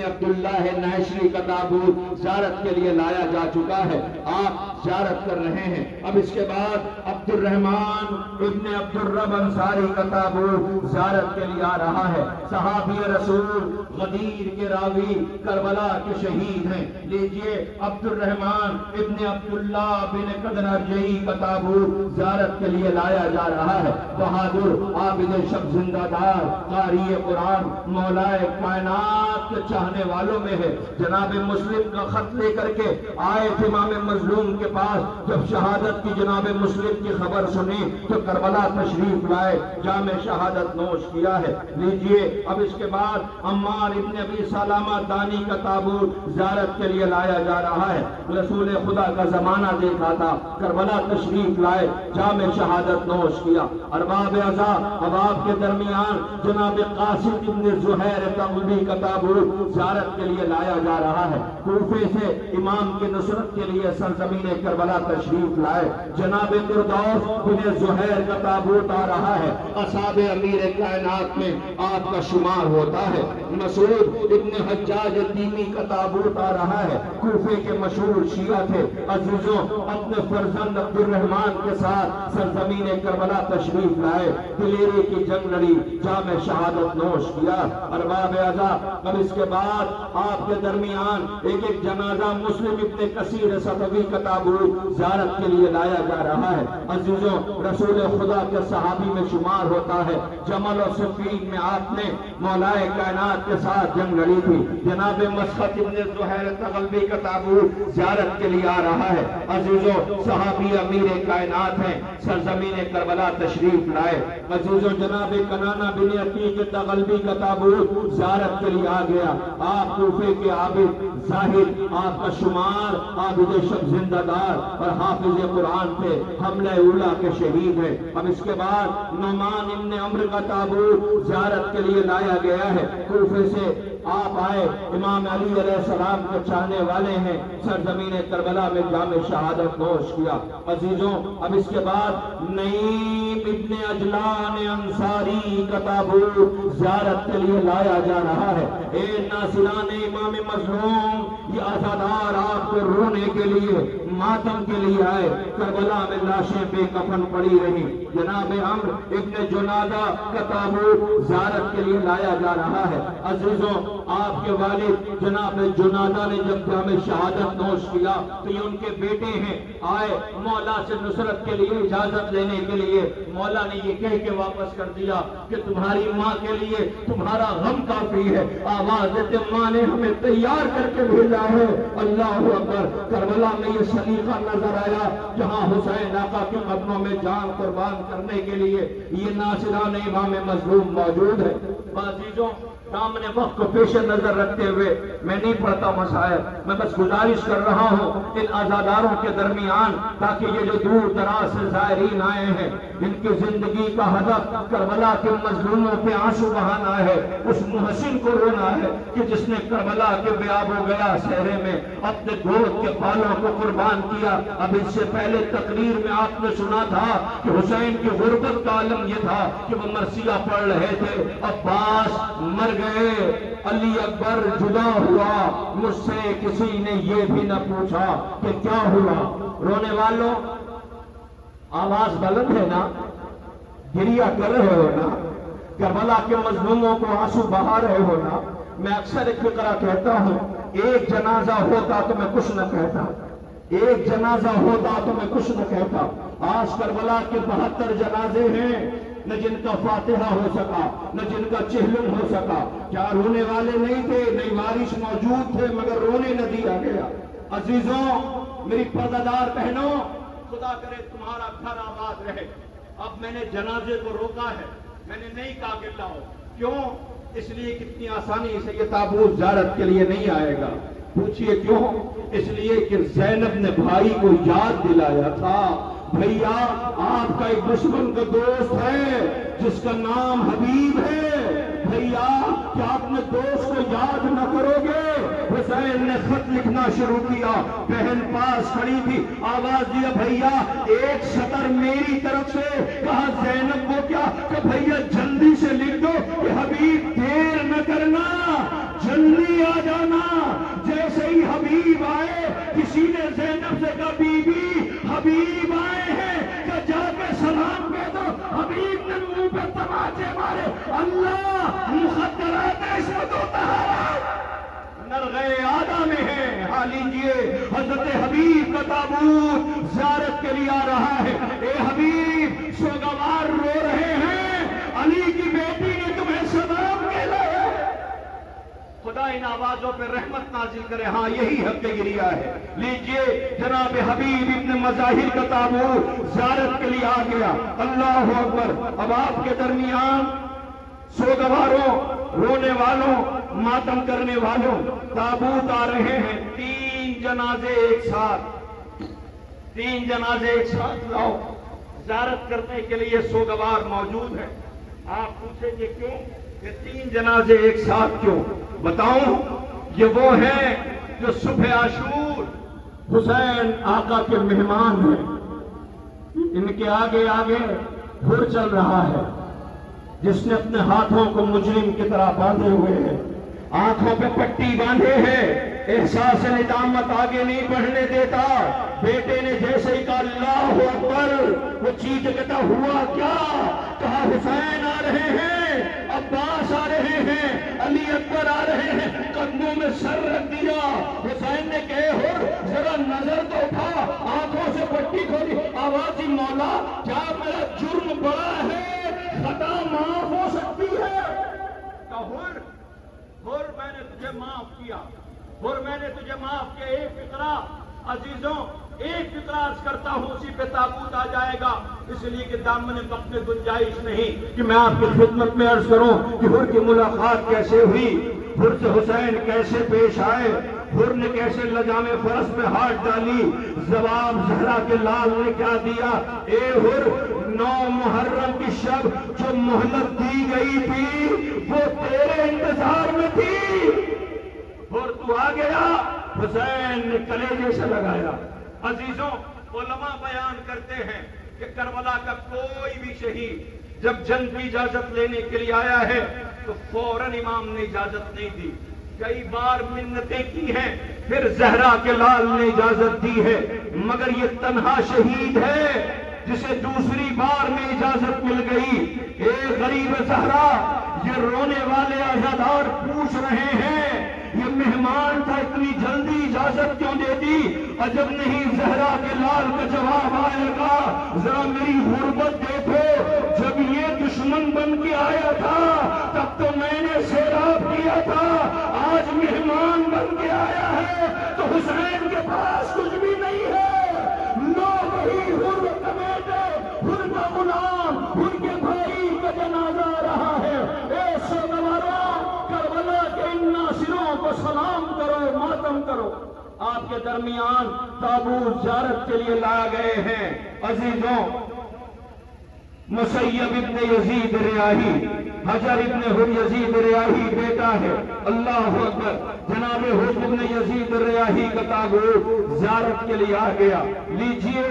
عبداللہ نحشری کا تابوت زیارت کے لیے لایا جا چکا ہے۔ آپ زیارت کر رہے ہیں۔ اب اس کے بعد عبد الرحمن ابن عبد الرب انصاری کا تابوت زیارت کے لیے آ رہا ہے۔ صحابی رسول، غدیر کے راوی، کربلا کے شہید ہیں۔ لیجئے، عبد الرحمن ابن عبداللہ بن قدر ارجعی کا تابوت زیارت کے لیے لایا جا رہا ہے۔ بہادر، عابد شب، زندہ دار، قاری قرآن، مولا کائنات کے چاہنے والوں میں ہے۔ جناب مسلم کا خط لے کر کے آئے تھے امام مظلوم کے پاس، جب شہادت کی جناب مسلم کی خبر سنی تو کربلا تشریف لائے، جام شہادت نوش کیا ہے۔ لیجئے، اب اس کے بعد عمار ابن ابی سلمہ دانی کا تابوت زیارت کے لیے لایا جا رہا ہے۔ رسول خدا کا زمانہ دیکھا تھا، کربلا تشریف لائے، جام شہادت نوش کیا۔ ارباب عزا، اب آپ کے درمیان جناب قاسم ابن زہیر تغلبی کا تابوت زیارت کے لیے لایا جا رہا ہے۔ کوفے سے امام کی نصرت کے لیے سرزمین کربلا تشریف لائے، جناب قردوس بن زہیر کا تابوت آ رہا ہے۔ اصحاب امیر کائنات میں آپ کا شمار ہوتا ہے۔ مسعود ابن حجاج الدیمی کا تابوت آ رہا ہے۔ کوفے کے مشہور شیعہ تھے۔ عزیزوں، اپنے فرزند عبد الرحمن کے ساتھ سرزمین کربلا تشریف لائے، دلیری کی جنگ لڑی، جام شہادت نوش کیا۔ ارباب عزا، اب اس کے بعد آپ کے درمیان ایک ایک جنازہ مسلم ابن کثیر صفوی کا تابوت زیارت کے لیے لایا جا رہا ہے۔ عزیزوں، رسول خدا کے صحابی میں شمار ہوتا ہے۔ جمل و صفین میں آپ نے مولا کائنات کے ساتھ جنگ لڑی تھی۔ جناب مسخط ابن زہیر تغلبی کا تابوت زیارت کے لیے آ رہا ہے۔ عزیزوں، صحابی امیر کائنات ہیں، سرزمین کربلا تشریف لائے۔ عزیزوں، جناب کنانہ بن عتیق تغلبی کا تابوت زیارت کے لیے آ گیا۔ آپ کوفے کے عابد، زاہد، آپ کا شمار عابد شب، زندہ دار اور حافظ قرآن تھے، حملہ اولا کے شہید ہیں۔ اب اس کے بعد نعمان ابن عمرو کا تابوت زیارت کے لیے لایا گیا ہے۔ کوفے سے آپ آئے، امام علی علیہ السلام کے چاہنے والے ہیں، سرزمین کربلا میں جام شہادت نوش کیا۔ عزیزوں، اب اس کے بعد نعیم ابن عجلان انصاری کا تابوت زیارت کے لیے لایا جا رہا ہے۔ اے ناصران امام مظلوم، یہ عزادار آپ کو رونے کے لیے، ماتم کے لیے آئے۔ کربلا میں لاشیں بے کفن پڑی رہی۔ جناب عمرو ابن جنادہ کا تابوت زیارت کے لیے لایا جا رہا ہے۔ عزیزوں، آپ کے والد جناب جنادہ نے جب جام شہادت نوش کیا تو یہ ان کے بیٹے ہیں، آئے مولا سے نصرت کے لیے اجازت لینے کے لیے۔ مولا نے یہ کہہ کے واپس کر دیا کہ تمہاری ماں کے لیے تمہارا غم کافی ہے۔ آواز دیتے، ماں نے ہمیں تیار کر کے بھیجا گیا ہے۔ اللہ اکبر۔ کربلا میں یہ سلیقہ نظر آیا جہاں حسین آقا کے قدموں میں جان قربان کرنے کے لیے یہ ناصران امام مظلوم موجود ہے۔ عزیزوں، سامنے وقت کو پیش نظر رکھتے ہوئے میں نہیں پڑھتا مسائل، میں بس گزارش کر رہا ہوں ان عزاداروں کے درمیان، تاکہ یہ جو دور دراز سے زائرین آئے ہیں ان کی زندگی کا ہدف کربلا کے مظلوموں پہ آنسو بہانا ہے، اس محسن کو رونا ہے کہ جس نے کربلا کے بیاب و گیا صحرے میں اپنے گود کے بالوں کو قربان کیا۔ اب اس سے پہلے تقریر میں آپ نے سنا تھا کہ حسین کی غربت کا عالم یہ تھا کہ وہ مرثیہ پڑھ رہے تھے، عباس مر گئے، علی اکبر جدا ہوا، مجھ سے کسی نے یہ بھی نہ پوچھا کہ کیا ہوا۔ رونے والوں، آواز بلند ہے نا؟ گریہ کر رہے ہو نا؟ کربلا کے مظلوموں کو آنسو بہا رہے ہو نا؟ میں اکثر ایک فقرہ کہتا ہوں، ایک جنازہ ہوتا تو میں کچھ نہ کہتا، ایک جنازہ ہوتا تو میں کچھ نہ کہتا۔ آج کربلا کے 72 جنازے ہیں، نہ جن کا فاتحہ ہو سکا، نہ جن کا چہلم ہو سکا۔ کیا رونے والے نہیں تھے؟ نہیں، وارث موجود تھے مگر رونے نہ دیا گیا۔ عزیزوں، میری پردہ دار بہنوں، خدا کرے تمہارا گھر آباد رہے۔ اب میں نے جنازے کو روکا ہے، میں نے نہیں کہا کہ لاؤ۔ کیوں؟ اس لیے کتنی آسانی سے یہ تابوت زیارت کے لیے نہیں آئے گا۔ پوچھئے کیوں؟ اس لیے کہ زینب نے بھائی کو یاد دلایا تھا، بھیا آپ کا ایک دشمن کا دوست ہے جس کا نام حبیب ہے، بھیا کیا آپ اپنے دوست کو یاد نہ کرو گے؟ حسین نے خط لکھنا شروع کیا، بہن پاس کھڑی تھی، آواز دیا بھیا ایک سطر میری طرف سے، کہا زینب کو کیا کہ بھیا جلدی سے لکھ دو کہ حبیب دیر نہ کرنا، جلدی آ جانا۔ جیسے ہی حبیب آئے کسی نے زینب سے کہا بی بی حبیب آئے ہیں، کہ جا کے سلام کہہ دو۔ حبیب نے منہ پہ تماچے مارے، اللہ مخدرات عصمت و طہارت نرغے آدھا میں ہے۔ ہاں لیجئے، حضرت حبیب کا تابوت زیارت کے لیے آ رہا ہے۔ اے حبیب، سوگوار رو رہے ہیں، علی کی بیٹی نے تمہیں سلام کہلایا۔ خدا ان آوازوں پہ رحمت نازل کرے۔ ہاں یہی حق گریہ ہے۔ لیجئے، جناب حبیب ابن مظاہر کا تابوت زیارت کے لیے آ گیا۔ اللہ اکبر۔ اب آپ کے درمیان سوگواروں، رونے والوں، ماتم کرنے والوں، تابوت آ رہے ہیں۔ 3 جنازے ایک ساتھ، 3 جنازے ایک ساتھ لاؤ۔ زیارت کرنے کے لیے سوگوار موجود ہے۔ آپ پوچھیں گے کیوں؟ یہ 3 جنازے ایک ساتھ کیوں؟ بتاؤں، یہ وہ ہیں جو صبح عاشور حسین آقا کے مہمان ہیں۔ ان کے آگے آگے گھڑ چل رہا ہے جس نے اپنے ہاتھوں کو مجرم کی طرح باندھے ہوئے ہیں، آنکھوں پہ پٹی باندھے ہیں، احساس ندامت آگے نہیں بڑھنے دیتا۔ بیٹے نے جیسے ہی کہا اللہ اکبر، وہ چیخ کہتا ہوا کیا؟ کہا حسین آ رہے ہیں، عباس آ رہے ہیں، علی اکبر آ رہے ہیں۔ قدموں میں سر رکھ دیا۔ حسین نے کہے ہو ذرا نظر تو اٹھا، آنکھوں سے پٹی کھولی، آواز مولا کیا میرا جرم بڑا ہے؟ خطا معاف ہو سکتی ہے؟ ہر میں نے تجھے معاف کیا، میں نے تجھے معاف کیا۔ ایک فقرہ عزیزوں، ایک فقرہ عرض کرتا ہوں، اسی پہ تابوت آ جائے گا، اس لیے کہ دامن وقت میں گنجائش نہیں کہ میں آپ کی خدمت میں عرض کروں کہ حر کی ملاقات کیسے ہوئی، حر سے حسین کیسے پیش آئے، حر نے کیسے لجام فرس پہ ہاتھ ڈالی، جواب زہرا کے لال نے کیا دیا۔ اے حر، 9 محرم کی شب جو مہلت دی گئی تھی وہ تیرے انتظار میں تھی، اور تو آ گیا۔ حسین نے کلیجے سے لگایا۔ عزیزوں، علماء بیان کرتے ہیں کہ کربلا کا کوئی بھی شہید جب جنگ کی اجازت لینے کے لیے آیا ہے تو فوراً امام نے اجازت نہیں دی، کئی بار منتیں کی ہیں، پھر زہرا کے لال نے اجازت دی ہے، مگر یہ تنہا شہید ہے جسے دوسری بار میں اجازت مل گئی۔ اے غریب زہرا، یہ رونے والے عزادار پوچھ رہے ہیں یہ مہمان تھا، اتنی جلدی اجازت کیوں دے دی؟ عجب نہیں زہرا کے لال کا جواب آئے گا، ذرا میری غربت دیکھو، جب یہ دشمن بن کے آیا تھا تب تو میں نے سیراب کیا تھا، آج مہمان بن کے آیا ہے تو حسین کے پاس کچھ بھی نہیں ہے، نو وہی حر کمیٹے، حر کا غلام، حر کے بھائی کا جنازہ آ رہا ہے۔ اے سوگواروں، کربلا کے ان ناصروں کو سلام کرو، ماتم کرو۔ آپ کے درمیان تابوت زیارت کے لیے لائے گئے ہیں۔ عزیزوں، مسیب ابن یزید ریاحی، حجر ابن حر یزید ریاحی بیٹا ہے۔ اللہ اکبر، جناب حر ابن یزید ریاحی کا تابوت زیارت کے لیے آ گیا۔ لیجئے،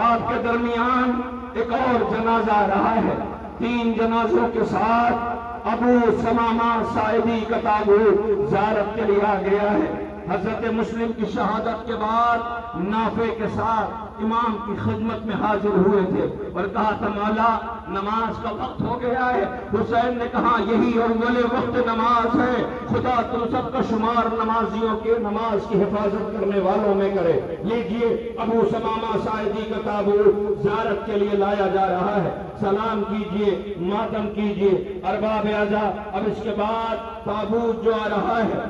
آپ کے درمیان ایک اور جنازہ آ رہا ہے۔ 3 جنازوں کے ساتھ ابو ثمامہ ساعدی کا تابوت زیارت کے لیے آ گیا ہے۔ حضرت مسلم کی شہادت کے بعد نافع کے ساتھ امام کی خدمت میں حاضر ہوئے تھے اور کہا تھا مولا نماز کا وقت ہو گیا ہے۔ حسین نے کہا یہی اول وقت نماز ہے، خدا تم سب کا شمار نمازیوں کے نماز کی حفاظت کرنے والوں میں کرے۔ لیجئے، ابو ثمامہ ساعدی کا تابوت زیارت کے لیے لایا جا رہا ہے۔ سلام کیجئے، ماتم کیجئے ارباب اعزا۔ اب اس کے بعد تابوت جو آ رہا ہے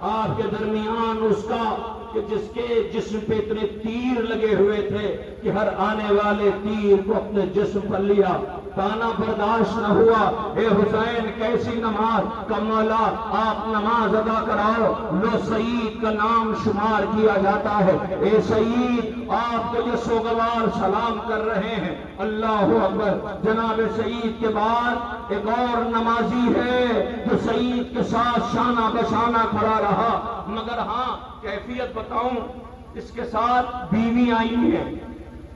آپ کے درمیان اس کا کہ جس کے جسم پہ اتنے تیر لگے ہوئے تھے کہ ہر آنے والے تیر کو اپنے جسم پر لیا، تانا برداشت نہ ہوا۔ اے حسین کیسی نماز کا مولا، آپ نماز ادا کراؤ۔ لو سعید کا نام شمار کیا جاتا ہے۔ اے سعید، آپ کو یہ سوگوار سلام کر رہے ہیں۔ اللہ اکبر۔ جناب سعید کے بعد ایک اور نمازی ہے جو سعید کے ساتھ شانہ بشانہ کھڑا رہا، مگر ہاں کیفیت بتاؤں، اس کے ساتھ بیوی آئی ہے۔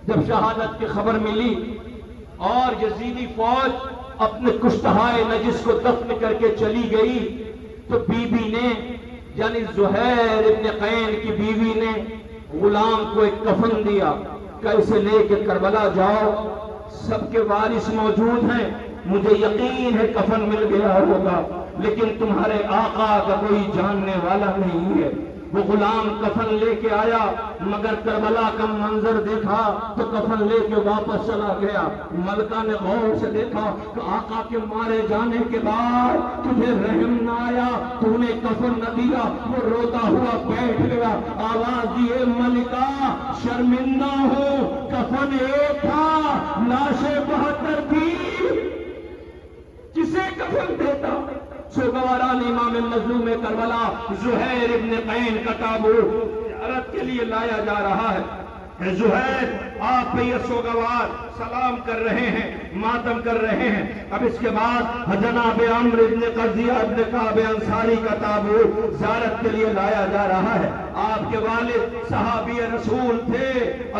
جب شہادت کی خبر ملی اور یزیدی فوج اپنے کشتہائے نجس کو دفن کر کے چلی گئی تو بیوی نے، یعنی زہیر ابن قین کی بیوی نے غلام کو ایک کفن دیا کہ اسے لے کے کربلا جاؤ، سب کے وارث موجود ہیں، مجھے یقین ہے کفن مل گیا ہوگا، لیکن تمہارے آقا کا کوئی جاننے والا نہیں ہے۔ وہ غلام کفن لے کے آیا، مگر کربلا کا منظر دیکھا تو کفن لے کے واپس چلا گیا۔ ملکہ نے غور سے دیکھا کہ آقا کے مارے جانے کے بعد تجھے رحم نہ آیا، تو نے کفن نہ دیا۔ وہ روتا ہوا بیٹھ گیا، آواز دیے ملکہ شرمندہ ہوں، کفن ایک تھا، لاشیں 72 تھی، کسے کفن دیتا؟ سوگواران امام مظلوم کربلا زہیر ابن قین کا تابوت زیارت کے لیے لایا جا رہا ہے۔ اے زہیر، آپ پہ یہ سوگوار سلام کر رہے ہیں، ماتم کر رہے ہیں۔ اب اس کے بعد جناب عمرو ابن قضیہ ابن کعب انصاری کا تابوت زیارت کے لیے لایا جا رہا ہے۔ آپ کے والد صحابی رسول تھے۔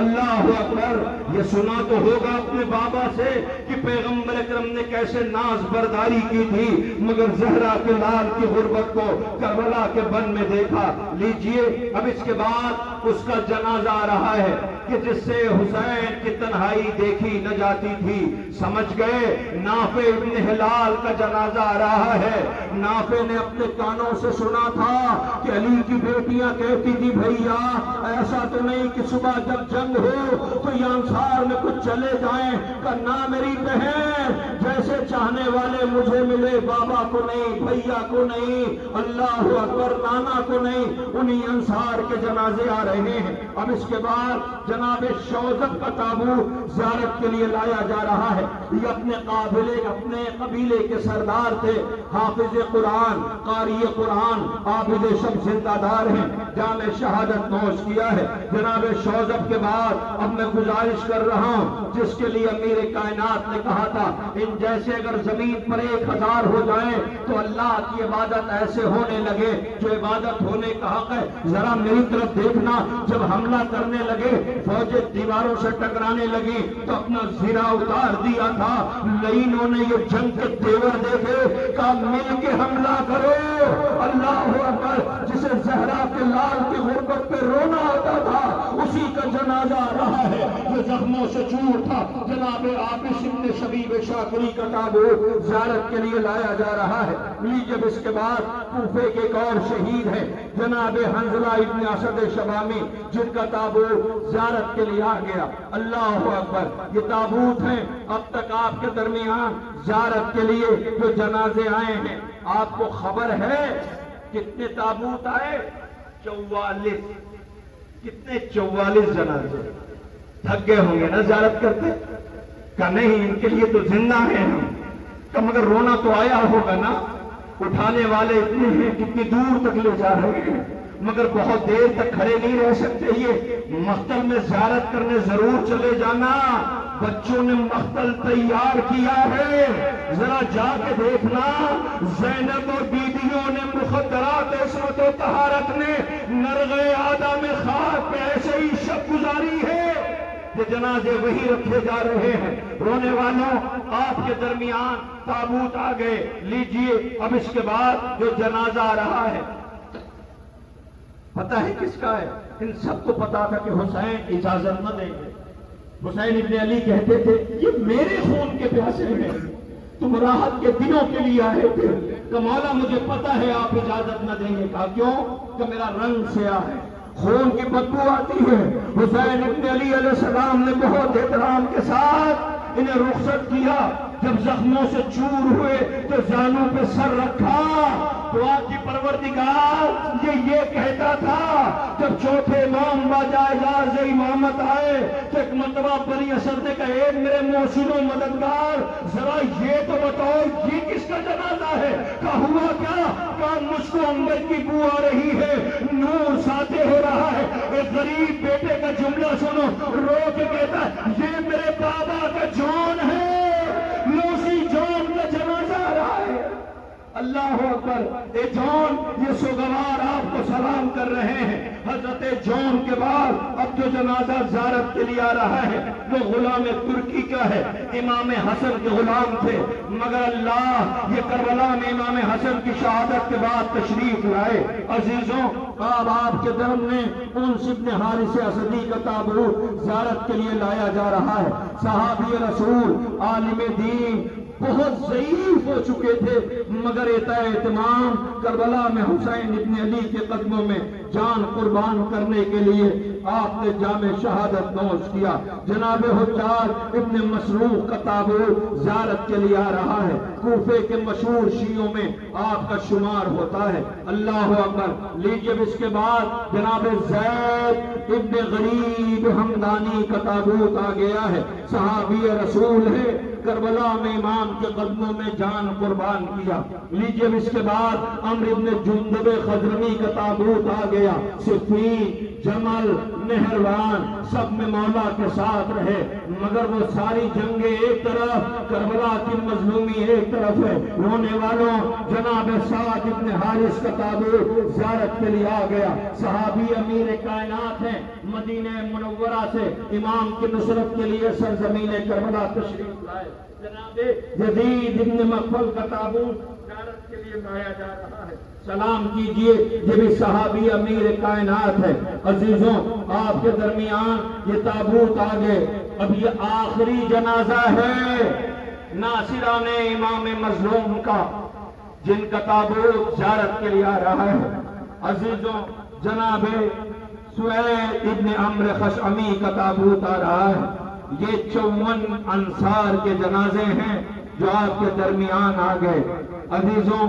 اللہ اکبر۔ یہ سنا تو ہوگا اپنے بابا سے کہ پیغمبر اکرم نے کیسے ناز برداری کی تھی، مگر زہرا کے لال کی غربت کو کربلا کے بن میں دیکھا۔ لیجئے، اب اس کے بعد اس کا جنازہ آ رہا ہے کہ جس سے حسین کی تنہائی دیکھی نہ جاتی تھی۔ سمجھ گئے، نافع ابن ہلال کا جنازہ آ رہا ہے۔ نافع نے اپنے کانوں سے سنا تھا کہ علی کی بیٹیاں کہتی تھی بھیا ایسا تو نہیں کہ صبح جب جنگ ہو تو یہ انصار میں کچھ چلے جائیں، کرنا میری بہن جیسے چاہنے والے مجھے ملے، بابا کو نہیں، بھیا کو نہیں، اللہ اکبر، نانا کو نہیں، انہی انصار کے جنازے آ رہے ہیں۔ اب اس کے بعد جناب شوذب کا تابوت زیارت کے لیے لایا جا رہا ہے۔ یہ اپنے قبیلے کے سردار تھے، حافظ قرآن، قاری قرآن، عابد شب زندہ دار ہیں، جامع شہادت نوش کیا ہے۔ جناب شوذب کے بعد اب میں گزارش کر رہا ہوں، جس کے لیے امیر کائنات نے کہا تھا ان جیسے اگر زمین پر 1000 ہو جائیں تو اللہ کی عبادت ایسے ہونے لگے جو عبادت ہونے کا حق ہے۔ ذرا میری طرف دیکھنا، جب حملہ کرنے لگے فوجیں دیواروں سے ٹکرانے لگی تو اپنا زیرہ اتار دیا تھا۔ لئینوں نے یہ جنگ کے تیور دیکھے، کہا مل کے حملہ کرو۔ اللہ اکبر۔ جسے زہرا کے لال کی غربت پہ رونا آتا تھا اسی کا جنازہ آ رہا ہے، جو زخموں سے چور تھا۔ جناب عابس ابن شبیب شاکری کا تابوت زیارت کے لیے لایا جا رہا ہے۔ جب اس کے بعد کوفے کے ایک اور شہید ہے جناب حنظلہ ابن اسد شبامی، جن کا تابوت زیارت کے لیے آ گیا۔ اللہ اکبر۔ یہ تابوت ہیں اب تک آپ کے درمیان زیارت کے لیے جو جنازے آئے ہیں۔ آپ کو خبر ہے کتنے تابوت آئے؟ 44. کتنے؟ 44 جنازے. تھک گئے ہوں گے نا زیارت کرتے؟ کہ نہیں، ان کے لیے تو زندہ ہیں ہم. کہ مگر رونا تو آیا ہوگا نا. اٹھانے والے اتنے ہیں، کتنی دور تک لے جا رہے ہیں، مگر بہت دیر تک کھڑے نہیں رہ سکتے. یہ مقتل میں زیارت کرنے ضرور چلے جانا. بچوں نے مقتل تیار کیا ہے، ذرا جا کے دیکھنا. زینب اور بیویوں نے مخدرات عصمت و طہارت نے نرغے آدھا میں خاک پہ ایسے ہی شب گزاری ہے کہ جنازے وہی رکھے جا رہے ہیں. رونے والوں، آپ کے درمیان تابوت آ گئے، لیجئے. اب اس کے بعد جو جنازہ آ رہا ہے پتہ ہے کس کا ہے؟ ان سب کو پتا تھا کہ حسین اجازت نہ دیں گے. حسین ابن علی کہتے تھے یہ میرے خون کے پیاسے ہیں، تم راحت کے دنوں کے لیے آئے تھے. کہ مولا مجھے پتا ہے آپ اجازت نہ دیں گے. کہا کیوں؟ کہ میرا رنگ سیاہ ہے، خون کی بدبو آتی ہے. حسین ابن علی علیہ السلام نے بہت احترام کے ساتھ انہیں رخصت کیا. جب زخموں سے چور ہوئے تو زانوں پہ سر رکھا. دعا کی پروردگار یہ کہتا تھا جب چوتھے امام باجائز امامت آئے تو ایک مرتبہ بنی اسد نے کہا اے میرے محسن و مددگار، ذرا یہ تو بتاؤ یہ کس کا جنازہ ہے؟ کہا ہوا کیا؟ کہا مجھ کو انگر کی بو آ رہی ہے، نور ساطع ہو رہا ہے. ایک غریب بیٹے کا جملہ سنو، رو کے کہتا ہے یہ میرے بابا کا جان ہے، لوسی جان کا جنازہ آ رہا ہے. اللہ اکبر. اے جان، یہ سوگوار آپ کو سلام کر رہے ہیں. حضرت جان کے بعد اب جو جنازہ زیارت کے لیے آ رہا ہے وہ غلام ترکی کا ہے. امام حسن کے غلام تھے، مگر اللہ یہ کربلا میں امام حسن کی شہادت کے بعد تشریف لائے. عزیزوں، اب آپ کے درم میں انس ابن حارث اسدی کا تابوت زیارت کے لیے لایا جا رہا ہے. صحابی رسول، عالم دین، بہت ضعیف ہو چکے تھے، مگر اہتمام کربلا میں حسین ابن علی کے قدموں میں جان قربان کرنے کے لیے آپ نے جام شہادت نوش کیا. جناب حجاج ابن مسروق کا تابوت زیارت کے لیے آ رہا ہے. کوفے کے مشہور شیعوں میں آپ کا شمار ہوتا ہے. اللہ اکبر. لیجئے اس کے بعد جناب زید ابن غریب حمدانی کا تابوت آ گیا ہے. صحابی رسول ہے، کربلا میں امام کے قدموں میں جان قربان کیا. لیجئے اس کے بعد عمرو ابن جندب خضرمی کا تابوت آ گیا. صفین، جمل، نہروان سب میں مولا کے ساتھ رہے، مگر وہ ساری جنگیں ایک طرف، کربلا کی مظلومی ایک طرف ہے. رونے والوں، جناب سعد ابن حارث کا تابوت زیارت کے لیے آ گیا. صحابی امیر کائنات ہیں، مدینہ منورہ سے امام کی نصرت کے لیے سرزمین کربلا تشریف لائے. جناب یزید ابن مقبل کا تابوت زیارت کے لیے لایا جا رہا ہے. سلام کیجئے، یہ بھی صحابی امیر کائنات ہے. عزیزوں، آپ کے درمیان یہ تابوت آگے. اب یہ آخری جنازہ ہے ناصران امام مظلوم کا، جن کا تابوت زیارت کے لیے آ رہا ہے. عزیزوں، جناب سوید ابن عمرو خشعمی کا تابوت آ رہا ہے. یہ 54 انصار کے جنازے ہیں جو آپ کے درمیان آ گئے. عزیزوں،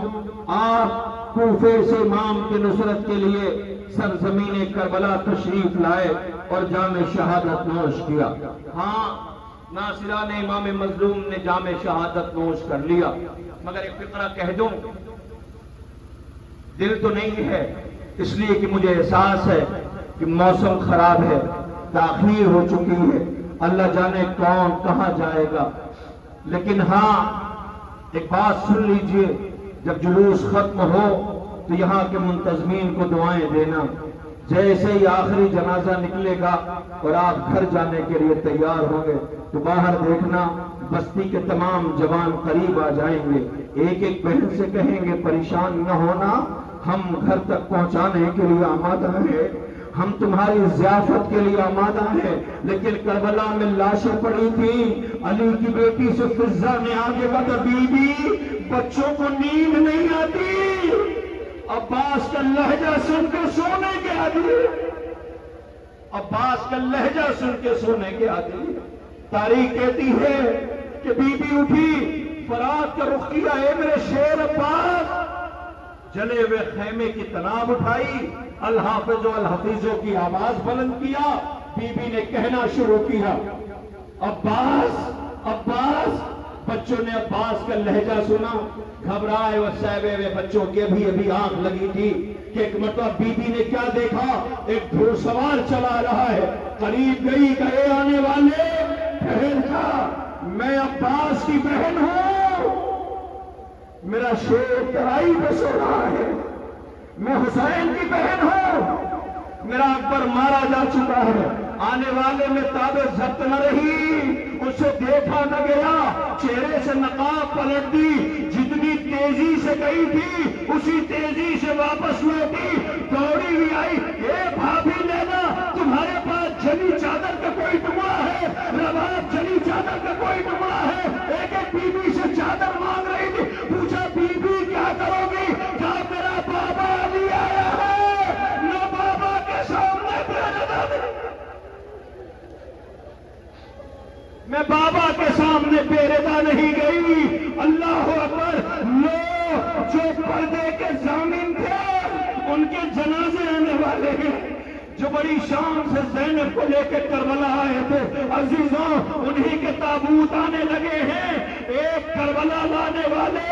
آپ کوفے سے امام کی نصرت کے لیے سرزمین کربلا تشریف لائے اور جام شہادت نوش کیا. ہاں، ناصران امام مظلوم نے جام شہادت نوش کر لیا، مگر ایک فقرہ کہہ دوں، دل تو نہیں ہے، اس لیے کہ مجھے احساس ہے کہ موسم خراب ہے، تاخیر ہو چکی ہے، اللہ جانے کون کہاں جائے گا. لیکن ہاں، ایک بات سن لیجئے، جب جلوس ختم ہو تو یہاں کے منتظمین کو دعائیں دینا. جیسے ہی آخری جنازہ نکلے گا اور آپ گھر جانے کے لیے تیار ہوں گے تو باہر دیکھنا بستی کے تمام جوان قریب آ جائیں گے. ایک ایک بہن سے کہیں گے پریشان نہ ہونا، ہم گھر تک پہنچانے کے لیے آمادہ ہیں، ہم تمہاری ضیافت کے لیے آمادہ ہیں. لیکن کربلا میں لاشیں پڑی تھیں. علی کی بیٹی سے فضہ نے آگے بڑھا، بی بی بچوں کو نیند نہیں آتی، عباس کا لہجہ سن کے سونے کے عادی، عباس کا لہجہ سن کے سونے کے عادی. تاریخ کہتی ہے کہ بی بی اٹھی، فرات کا رخ کیا، اے میرے شیر عباس، جلے ہوئے خیمے کی تناب اٹھائی، الحافظ و الحفیظوں کی آواز بلند کیا، بی بی نے کہنا شروع کیا، عباس عباس۔ بچوں نے عباس کا لہجہ سنا، گھبرائے وہ سہبے ہوئے بچوں کے ابھی آنکھ لگی تھی کہ ایک مرتبہ بی بی نے کیا دیکھا، ایک گھوڑ سوار چلا رہا ہے، قریب گئی کہ اے آنے والے بہن کا، میں عباس کی بہن ہوں، میرا شیر ترائی پہ سو رہا ہے، میں حسین کی بہن ہوں، میرا اکبر مارا جا چکا ہے۔ آنے والے میں تاب ضبط نہ رہی، اسے دیکھا نہ گیا، چہرے سے نقاب پلٹ دی، جتنی تیزی سے گئی تھی اسی تیزی سے واپس لوٹی، دوڑی ہوئی آئی، اے بھابھی لینا، تمہارے پاس جلی چادر کا کوئی ٹکڑا ہے؟ رباب جلی چادر کا کوئی ٹکڑا ہے؟ ایک ایک بی بی سے چادر مانگ رہی تھی، پوچھا بی بی کیا کرو گی؟ کہا میرا بابا علی آیا ہے، نہ بابا کے سامنے پیردا دے، میں بابا کے سامنے پیردا نہیں گئی۔ اللہ اکبر۔ لو جو پردے کے ضامن تھے ان کے جنازے آنے والے ہیں، جو بڑی شان سے زینب کو لے کے کربلا آئے تھے، عزیزوں انہی کے تابوت آنے لگے ہیں، ایک کربلا لانے والے،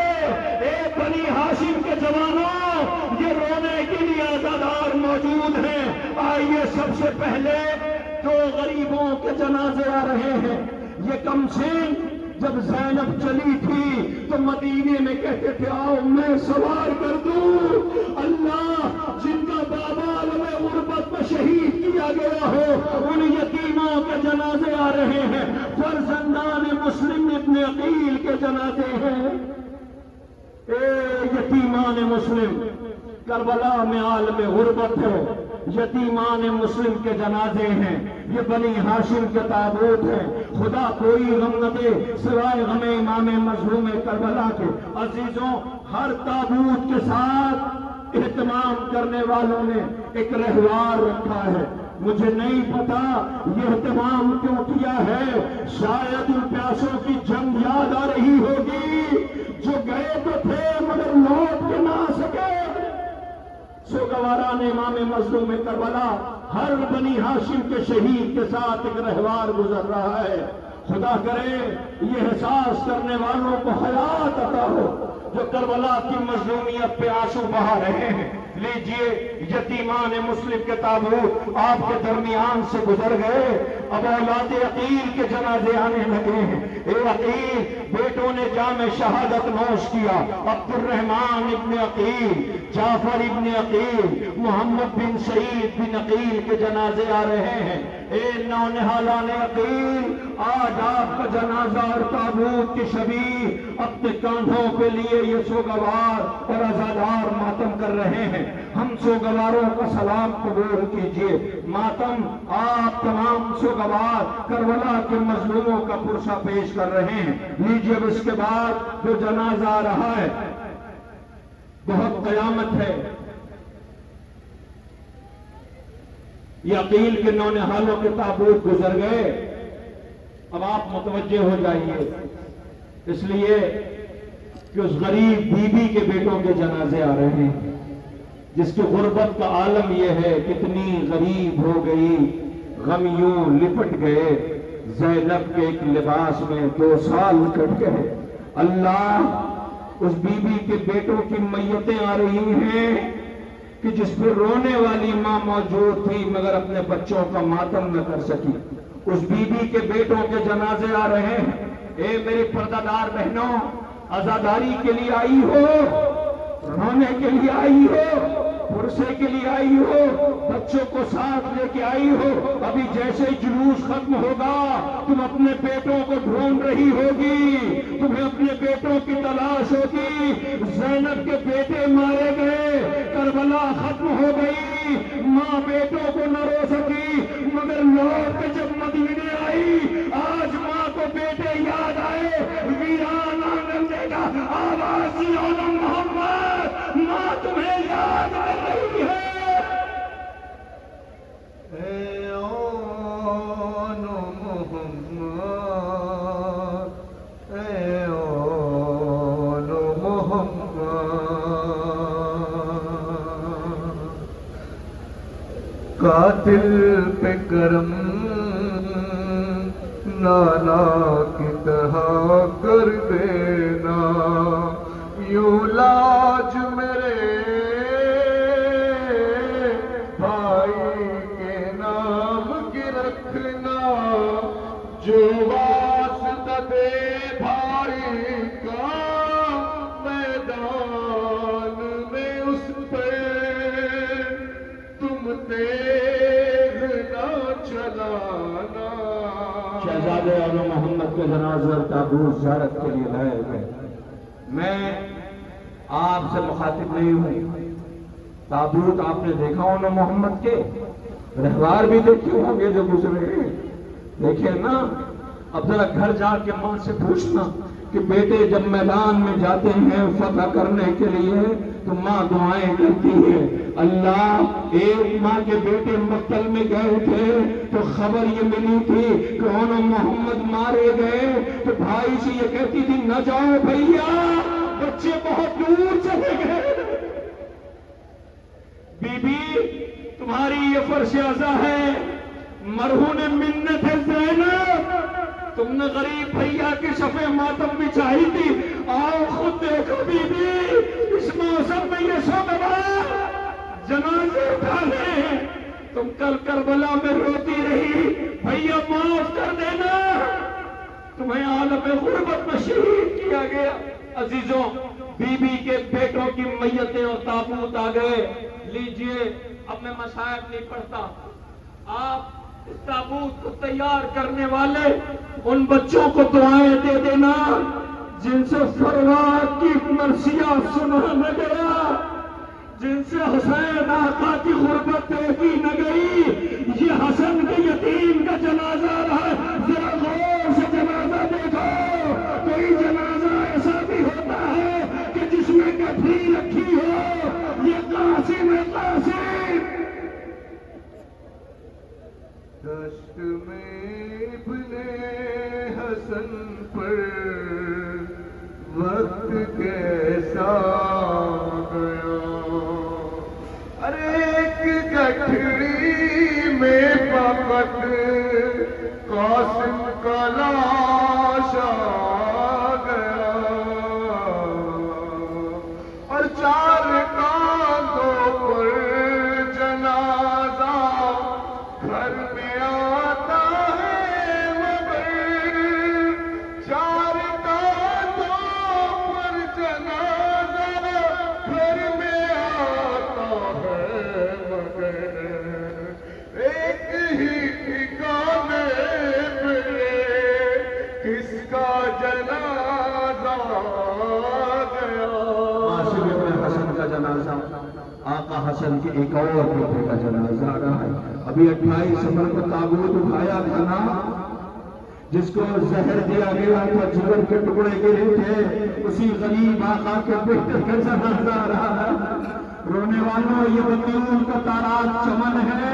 ایک بنی ہاشم کے جوانوں، یہ رونے کے لیے عزادار موجود ہیں۔ آئیے سب سے پہلے دو غریبوں کے جنازے آ رہے ہیں۔ یہ کمسین جب زینب چلی تھی تو مدینے میں کہتے تھے آؤ میں سوار کر دوں، اللہ جن کا بابا عالم غربت میں شہید کیا گیا ہو ان یتیموں کے جنازے آ رہے ہیں، فرزندان مسلم ابن عقیل کے جنازے ہیں۔ اے یتیمان مسلم، کربلا میں عالم غربت ہے، یتیمان مسلم کے جنازے ہیں، یہ بنی ہاشم کے تابوت ہیں، خدا کوئی غم نہ دے سوائے غم امام مظلوم کربلا کے۔ عزیزوں ہر تابوت کے ساتھ اہتمام کرنے والوں نے ایک رہوار رکھا ہے، مجھے نہیں پتا یہ اہتمام کیوں کیا ہے، شاید ان پیاسوں کی جنگ یاد آ رہی ہوگی جو گئے تو تھے مگر لوٹ کے نہ سکے۔ سوگواران امام مظلوم کربلا ہر بنی ہاشم کے شہید کے ساتھ ایک رہوار گزر رہا ہے۔ خدا کرے یہ احساس کرنے والوں کو حیات عطا ہو جو کربلا کی مظلومیت پہ آنسو بہا رہے ہیں۔ لیجئے یتیمان مسلم کے تابوت آپ کے درمیان سے گزر گئے، اب اولاد عقیل کے جنازے آنے لگے ہیں۔ اے عقیل، بیٹوں نے جام شہادت نوش کیا، عبد الرحمن ابن عقیل، جعفر ابن عقیل، محمد بن سعید بن عقیل کے جنازے آ رہے ہیں۔ اے نونہالان عقیل، آج آپ کا جنازہ اور تابوت کی شبیہ اپنے کاندھوں پہ لیے یہ سوگوار اور عزادار ماتم کر رہے ہیں۔ ہم سوگواروں کا سلام قبول کیجئے۔ ماتم آپ تمام سوگوار کربلا کے مظلوموں کا پرسہ پیش کر رہے ہیں۔ لیجئے اب اس کے بعد جو جنازہ آ رہا ہے بہت قیامت ہے۔ یہ عقیل کے نونہالوں کے تابوت گزر گئے، اب آپ متوجہ ہو جائیے، اس لیے کہ اس غریب بی بی کے بیٹوں کے جنازے آ رہے ہیں جس کی غربت کا عالم یہ ہے کتنی غریب ہو گئی، غم یوں لپٹ گئے، زینب کے ایک لباس میں 2 سال کٹ گئے۔ اللہ اس بی بی کے بیٹوں کی میتیں آ رہی ہیں کہ جس پہ رونے والی ماں موجود تھی مگر اپنے بچوں کا ماتم نہ کر سکی۔ اس بی بی کے بیٹوں کے جنازے آ رہے ہیں۔ اے میری پردہ دار بہنوں، عزاداری کے لیے آئی ہو، رونے کے لیے آئی ہو، پرسے کے لیے آئی ہو، بچوں کو ساتھ لے کے آئی ہو، ابھی جیسے ہی جلوس ختم ہوگا تم اپنے بیٹوں کو ڈھونڈ رہی ہوگی، تمہیں اپنے بیٹوں کی تلاش ہوگی۔ زینب کے بیٹے مارے گئے، کربلا ختم ہو گئی، ماں بیٹوں کو نہ رو سکی مگر لوٹ کے جب مدینے آئی، آج ماں کو بیٹے یاد آئے، ویران آنگن دے گا آواز محمد، ماں تمہیں یاد کر رہی ہے۔ اے آن محمد، اے آن محمد، قاتل پہ کرم نانا کی طرح کر دینا، یوں لاج میرے بھائی کے نام کی رکھنا، جو واسطہ دے بھائی کا میدان میں اس پہ تم تیز نہ چلانا۔ شہزادے آل محمد کے جنازہ تابوت زیارت کے لیے لائے گئے۔ میں آپ سے مخاطب نہیں ہوں، تابوت آپ نے دیکھا ہونا محمد کے، رہوار بھی دیکھے ہوں گے جو گزرے، دیکھیں نا۔ اب ذرا گھر جا کے ماں سے پوچھنا کہ بیٹے جب میدان میں جاتے ہیں فتح کرنے کے لیے تو ماں دعائیں کرتی ہے، اللہ ایک ماں کے بیٹے مقتل میں گئے تھے تو خبر یہ ملی تھی کہ انہوں محمد مارے گئے تو بھائی سے یہ کہتی تھی نہ جاؤ بھیا، بچے بہت دور چلے گئے۔ بی بی تمہاری یہ فرش عزا ہے، مرہون منت ہے زینب، تم نے غریب بھیا کی شفع ماتم بھی چاہی تھی، آؤ خود دیکھو بی بی اس موسم میں یہ شوگوار جنازے اٹھانے ہیں، تم کل کربلا میں روتی رہی، بھیا معاف کر دینا، تمہیں عالم غربت میں شہید کیا گیا۔ عزیزوں، بی بی کے بیٹوں کی میتیں اور تابوت آ گئے، لیجئے اب میں مصائب نہیں پڑھتا، آپ اس تابوت کو تیار کرنے والے ان بچوں کو دعائیں دے دینا جن سے فروات کی مرثیہ سنا نہ گیا، جن سے حسین آقا کی غربت دیکھی نہ گئی۔ یہ حسن کے یتیم کا جنازہ رہا ہے، ذرا غور سے جنازہ دیکھو، کوئی جنازہ ایسا بھی ہوتا ہے کہ جس میں کفن رکھی ہو، یہ قاسم ہے قاسم۔ دشت میں ابن حسن پر وقت کیسا گیا، ارے ایک گٹھڑی میں فقط قاسم کا لاش آ گیا، اور چار کاندھوں پر جنازہ گھر میں آتا ہے مگر، چار کاندھوں پر جنازہ گھر میں آتا ہے مگر، ایک ہی ٹھکانے پہ کس کا جنازہ گیا۔ عاشق ابن حسن کا جنازہ، آقا حسن کے ایک اور بیٹے کا جنازہ آ رہا ہے۔ ابھی 28 سفر کو تابوت اٹھایا تھا نا، جس کو زہر دیا گیا تھا جگر کے ٹکڑے گرے تھے، اسی غریب آقا کے بیٹے کا جنازہ آ رہا ہے۔ رونے والوں، یہ بطیون کا تارات چمن ہے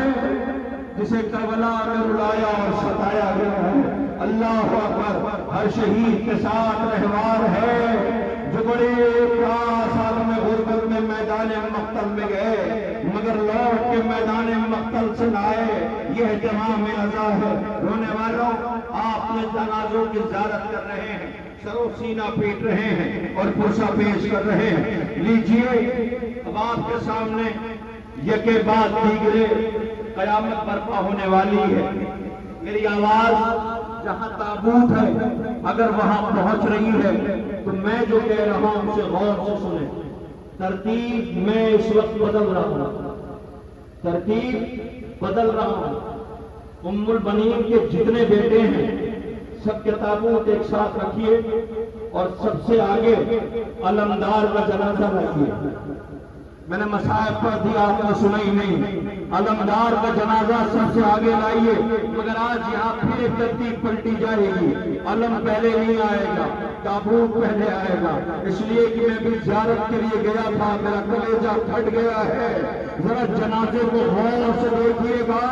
جسے کربلا میں رلایا اور ستایا گیا ہے۔ اللہ اکبر، ہر شہید کے ساتھ رہوار ہے جو بڑے سال میں غربت میں میدان مقتل میں گئے مگر لوٹ کے میدان مقتل سے لائے، یہ اہتمام عزا ہے۔ رونے والوں، آپ نے جنازوں کی زیارت کر رہے ہیں، سر و سینہ پیٹ رہے ہیں اور پرسہ پیش کر رہے ہیں، لیجئے اب آپ کے سامنے یکے بعد دیگرے قیامت برپا ہونے والی ہے۔ میری آواز جہاں تابوت ہے اگر وہاں پہنچ رہی ہے تو میں جو کہہ رہا ہوں اسے غور سے سنیں۔ ترتیب میں اس وقت بدل رہا ہوں، ترتیب بدل رہا ہوں۔ ام البنین کے جتنے بیٹے ہیں سب کے تابوت ایک ساتھ رکھیے اور سب سے آگے علمدار کا جنازہ رکھیے۔ میں نے مصائب پڑھ دیا، آپ نے سنا ہی نہیں۔ علمدار کا جنازہ سب سے آگے لائیے، مگر آج یہاں پھر ایک ترتیب پلٹی جائے گی، علم پہلے نہیں آئے گا، تابوت پہلے آئے گا، اس لیے کہ میں بھی زیارت کے لیے گیا تھا، میرا کلیجہ پھٹ گیا ہے۔ ذرا جنازے کو غور سے دیکھیے گا،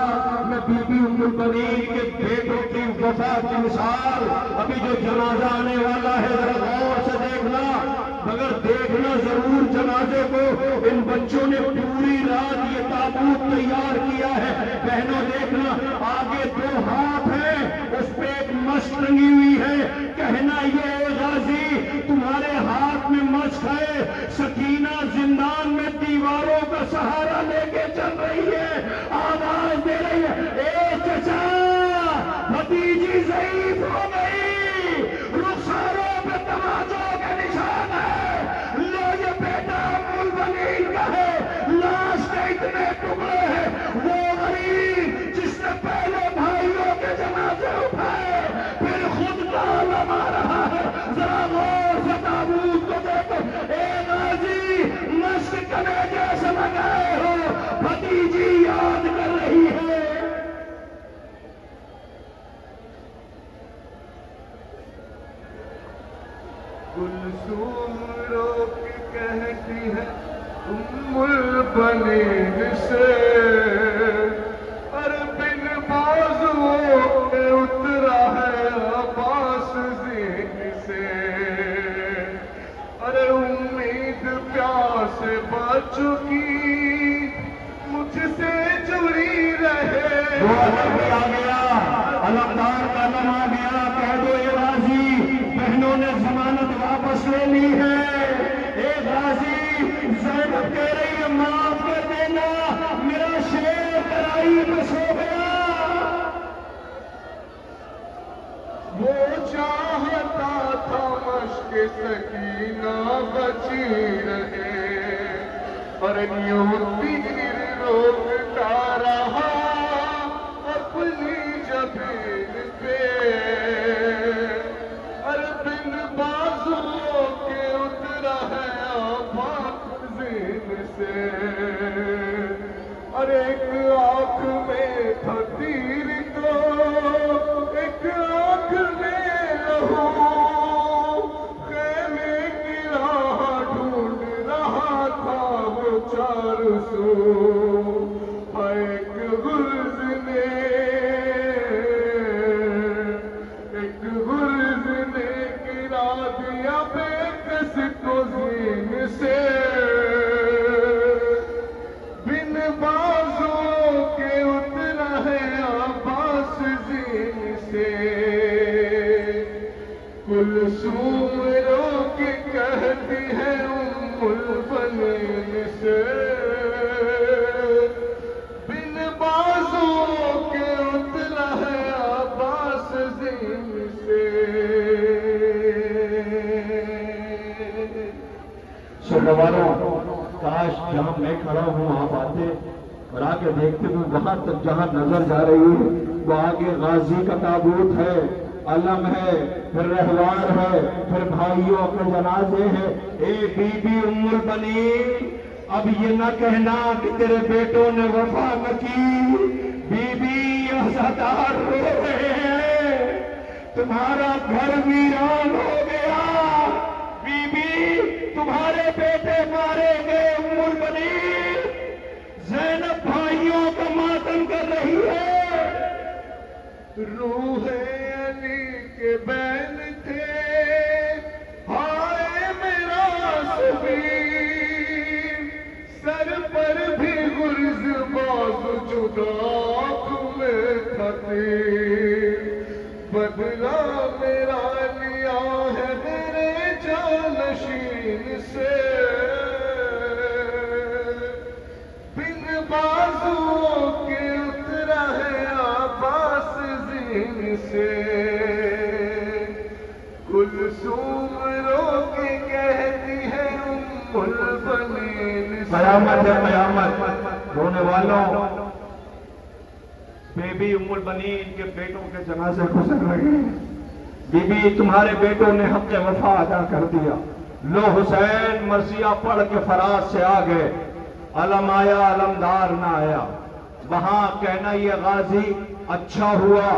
میں بی بی ام البنین کے بیٹوں کی وفا کی مثال، ابھی جو جنازہ آنے والا ہے ذرا غور سے دیکھنا، مگر دیکھنا ضرور جنازے کو۔ ان بچوں نے پوری رات یہ تابوت تیار کیا ہے، ٹنگی ہوئی ہے، کہنا یہ غازی تمہارے ہاتھ میں مشق ہے، سکینہ زندان میں دیواروں کا سہارا لے کے چل رہی ہے، آواز دے رہی ہے اے چچا بھتیجی ضعیف ہو گئی، رخساروں پہ تماچوں کے نشان ہے، لو یہ بیٹا ام البنین کا ہے، لاش کے اتنے ٹکڑے ہیں، وہ غریب جس نے پہلے بھائیوں کے جنازے اٹھائے پھر خود کا عالم آ رہا ہے، ذرا غور سے تابوت کو دیکھو، اے غازی مشق کلیجے سے لگائے ہو، بھتیجی یاد کر رہی ہے۔ کلثوم رو کے کہتی ہے ام البنین سے، اور بن بازوؤں کے اترا ہے عباس زین سے، ارے امید پیاس بچ چکی مجھ سے جڑی رہے۔ وہ علم بھی آ گیا، علمدار کا نام آ گیا، کہہ دو اے غازی بہنوں نے ضمانت واپس لے لی ہے، اے غازی زینب کہہ رہی ہے معاف کر دینا، میرا شیر کرائی پہ سو گیا۔ وہ چاہتا تھا مشق سکینہ بچی رہے، اور یوں تیر روکتا رہا اپنی جبین پہ، اور بن بازوؤں کے اترا ہے عباس زین سے، اور ایک آنکھ میں تھا تیر تو ایک آنکھ میں لہو، خیمے کی راہ ڈھونڈ رہا تھا وہ چار سو، ایک غرض نے گرا دیا بے کس کو زین سے، بن بازوؤں کے اترا ہے عباس زین سے، کلثوم رو کے کہتی ہے ام البنین سے، بن بازوؤں کے اترا ہے عباس زین سے۔ سنواروں کاش جہاں میں کھڑا ہوں آپ آتے اور آ کے دیکھتے ہوئے وہاں تک جہاں نظر جا رہی ہے وہ آگے غازی کا تابوت ہے، علم ہے، پھر رہوار ہے، پھر بھائیوں کے جنازے ہیں۔ اے بی بی ام البنین اب یہ نہ کہنا کہ تیرے بیٹوں نے وفا نہ کی، بی بی عزادار رو رہے ہیں، تمہارا گھر ویران ہو گیا، بی بی تمہارے بیٹے مارے گئے، ام البنین زینب بھائیوں کا ماتم کر رہی ہے۔ روح علی کے بین تھے، ہائے میرا سبیر، سر پر بھی غرض باز جدا تمہیں تھا تیر، بدلہ میرا لیا ہے میرے جانشین سے، بن بازوؤں کے اترا ہے عباس زین سے، کلثوم رو کے کہتی ہے ام البنین سے۔ قیامت ہے قیامت، رونے والوں بی بی ام البنین کے بیٹوں کے جنازے گزر رہے ہیں، بی بی تمہارے بیٹوں نے حق وفا ادا کر دیا، لو حسین مرثیہ پڑھ کے فراز سے آ گئے، علم آیا علمدار نہ آیا، وہاں کہنا یہ غازی اچھا ہوا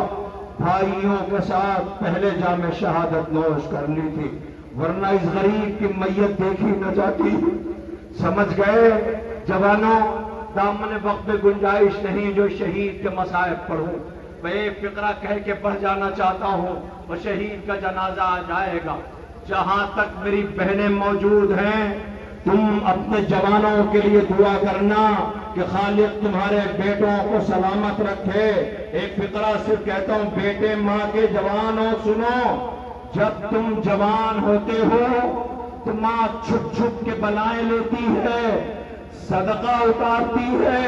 بھائیوں کے ساتھ پہلے جام شہادت نوش کر لی تھی، ورنہ اس غریب کی میت دیکھی نہ جاتی۔ سمجھ گئے جوانوں، دامن وقت میں گنجائش نہیں جو شہید کے مصائب پڑھوں، میں ایک فقرہ کہہ کے بڑھ جانا چاہتا ہوں، وہ شہید کا جنازہ آ جائے گا۔ جہاں تک میری بہنیں موجود ہیں تم اپنے جوانوں کے لیے دعا کرنا، کہ خالق تمہارے بیٹوں کو سلامت رکھے۔ ایک فقرہ صرف کہتا ہوں، بیٹے ماں کے جوانوں سنو، جب تم جوان ہوتے ہو تو ماں چھپ چھپ کے بلائیں لیتی ہے، صدقہ اتارتی ہے،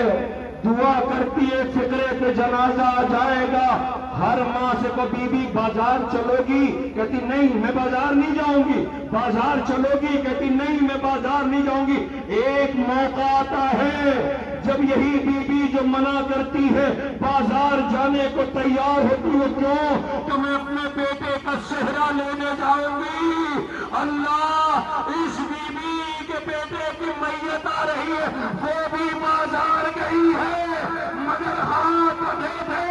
دعا کرتی ہے فکرے پہ جنازہ آ جائے گا۔ ہر ماں سے کو بی بی بازار چلو گی، کہتی نہیں میں بازار نہیں جاؤں گی۔ بازار چلو گی، کہتی نہیں میں بازار نہیں جاؤں گی۔ ایک موقع آتا ہے جب یہی بی بی جو منع کرتی ہے بازار جانے کو تیار ہوتی ہے، کیوں کہ میں اپنے بیٹے کا صحرا لینے جاؤں گی۔ اللہ، اس بی بی کے بیٹے کی میت آ رہی ہے، وہ بھی بازار گئی ہے مگر ہاتھ دے دے۔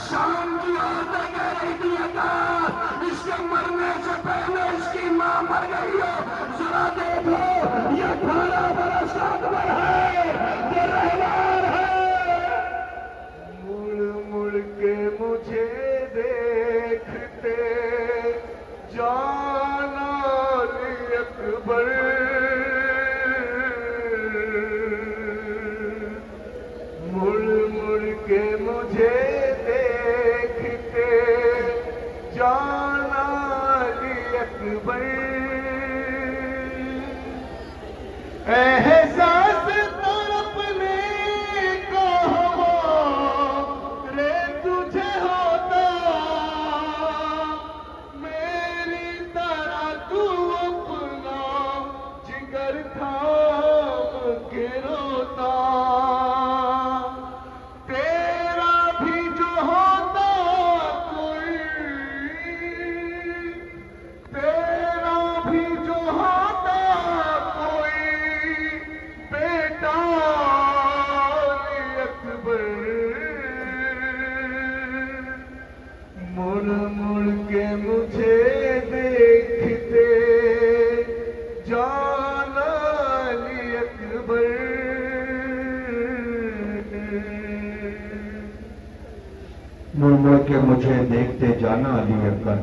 شام کی عورتیں کہہ رہی تھی اگر اس کے مرنے سے پہلے اس کی ماں مر گئی ہو، ذرا دیکھو یہ 18 برس کا اکبر ہے، یہ رہبر ہے۔ مڑ مڑ کے مجھے دیکھتے جانا علی اکبر، مڑ مڑ کے مجھے دیکھتے جانا علی اکبر، احساس تڑپنے کا رے تجھے ہوتا، میری طرح تو اپنا جگر تھام کے روتا، تیرا بھی جو ہوتا کوئی، تیرا بھی جو ہوتا کوئی بیٹا علی اکبر، مڑ مڑ کے مجھے دیکھتے جانا علی اکبر۔ مڑ مڑ کے مجھے دیکھتے جانا علی اکبر۔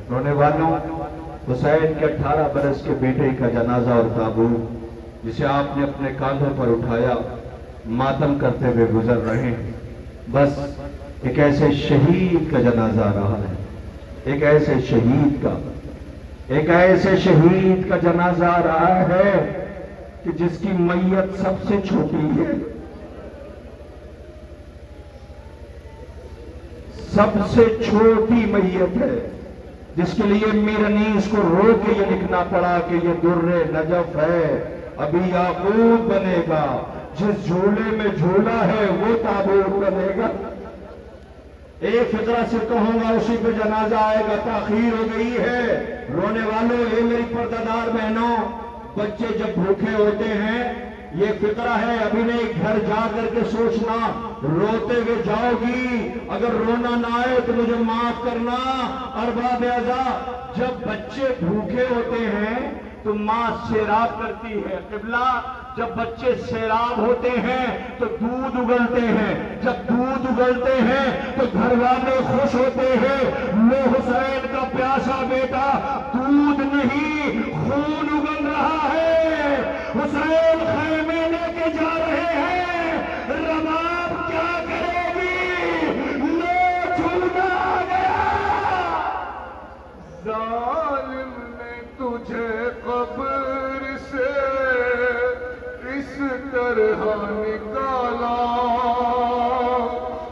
رونے والوں، حسین کے 18 برس کے بیٹے کا جنازہ اور تابوت جسے آپ نے اپنے کاندھوں پر اٹھایا ماتم کرتے ہوئے گزر رہے ہیں۔ بس ایک ایسے شہید کا جنازہ آ رہا ہے، ایک ایسے شہید کا جنازہ آ رہا ہے کہ جس کی میت سب سے چھوٹی ہے، سب سے چھوٹی میت ہے، جس کے لیے میر انیس کو رو کے یہ لکھنا پڑا کہ یہ در نجف ہے، ابھی یاقوت بنے گا، جس جھولے میں جھولا ہے وہ تابوت بنے گا۔ ایک فقرہ سے کہوں گا، اسی پہ جنازہ آئے گا، تاخیر ہو گئی ہے۔ رونے والوں، یہ میری پردہ بہنوں، بچے جب بھوکے ہوتے ہیں، یہ فقرہ ہے، ابھی نہیں، گھر جا کر کے سوچنا، روتے ہوئے جاؤ گی، اگر رونا نہ آئے تو مجھے معاف کرنا۔ ارباب اعزاز، جب بچے بھوکے ہوتے ہیں تو ماں سیراب کرتی ہے۔ قبلہ، جب بچے سیراب ہوتے ہیں تو دودھ اگلتے ہیں، جب دودھ اگلتے ہیں تو گھر والے خوش ہوتے ہیں، لو حسین کا پیاسا بیٹا دودھ نہیں خون اگل رہا ہے، حسین خیمے لے کے جا رہے ہیں، رباب کیا کرے گی، لو چھونا آ گیا۔ ظالم نے تجھے قبر سے اس طرح نکالا،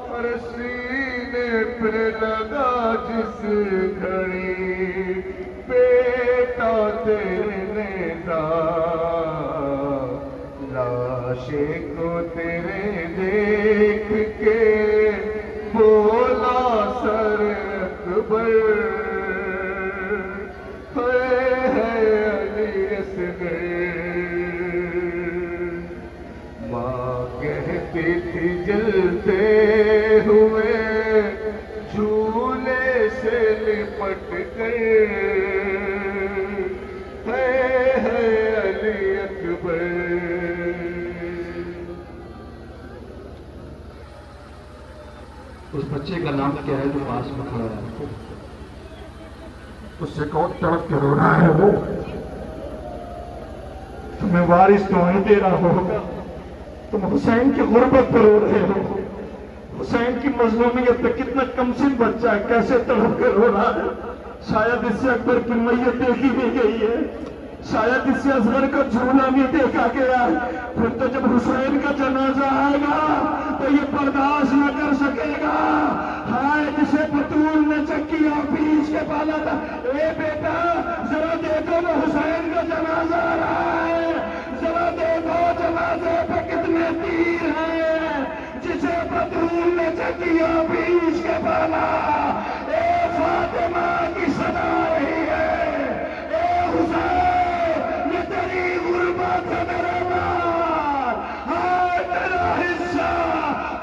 اور سینے پہ لگا جس گھڑی بیٹا تیرے نیزہ، لاشے کو تیرے دیکھ کے بولا سر اکبر، علی اصغر۔ ماں کہتی تھی جلتے ہوئے جھولے سے لپٹ کر، ہے علی اکبر۔ اس بچے کا نام کیا ہے جو پاس میں کھڑا ہے؟ اس سے کون تڑپ کے رو رہا ہے؟ وہ تمہیں وارث تو نہیں تیرا ہوگا، تم حسین کی غربت پر رو رہے ہو، حسین کی مظلومیت پہ کتنا کمسن بچہ ہے، کیسے تڑپ کے رو رہا ہے. شاید اس سے اکبر کی میت دیکھی نہیں گئی ہے، شاید اس سے اصغر کا جھولا نہیں دیکھا گیا ہے. پھر تو جب حسین کا جنازہ آئے گا تو یہ برداشت نہ کر سکے گا. ہائے جسے بطول نے چکیا پیس کے پالا تھا. اے بیٹا ذرا دیکھو نا حسین کا جنازہ آ رہا ہے، ذرا دیکھو جنازے پہ کتنے تیر ہیں. جسے بطول نے چکیا پیس کے پالا. اے فاطمہ کی صدا رہی ہے، اے حسین یہ تیری غربت ہے میرے ماں. ہائے میرا حصہ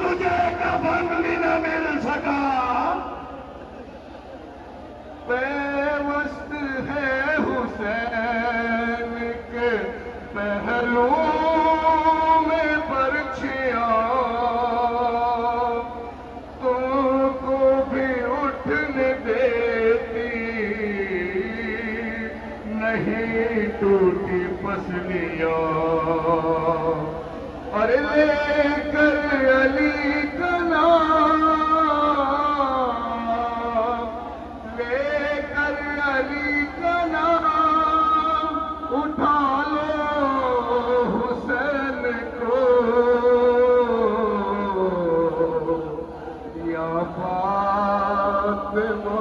تجھے کفن بھی نہ مل سکا. پیوست ہے حسین کے پہلو میں برچھیاں، تم کو بھی اٹھنے دیتی نہیں ٹوٹی پسلیاں. اور لے کر علی کا نام، لے کر علی کا نام اٹھا لو حسین کو. یا فاطمہ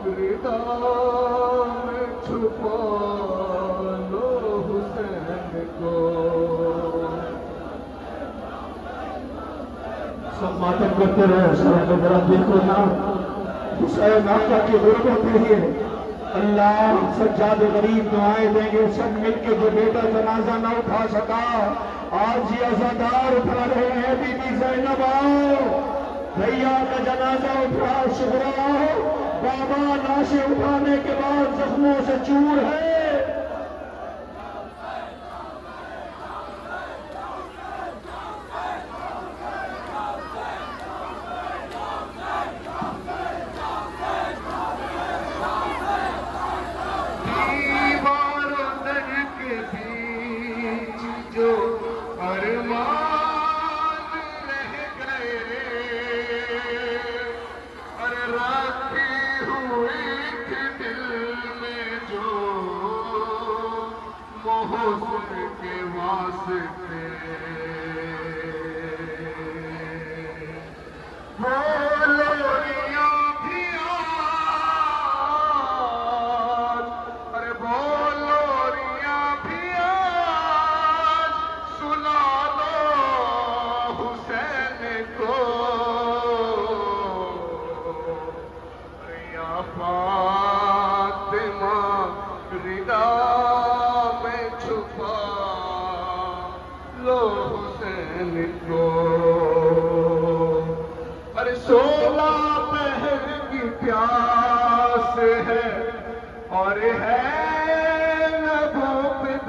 ردا میں چھپا لو حسین کو. سب ماتم کرتے رہے. حسین کو ذرا دیکھو نا، حسین آقا کی غربت ہے. اللہ سجاد غریب دعائیں دیں گے سب مل کے. جو بیٹا جنازہ نہ اٹھا سکا آج یہ عزادار اٹھا رہے ہیں. بی بی زینب آؤ، بھیا کا جنازہ اٹھا. شکرا آؤ، بابا لاشیں اٹھانے کے بعد زخموں سے چور ہے. کے واسطے بولوریاں بھی آج، ارے بولوریاں بھی آج سنا لو حسین کو. یا فاطمہ ردا میں چھپا لو حسین کو. ارے 16 پہر کی پیاس ہے اور ہے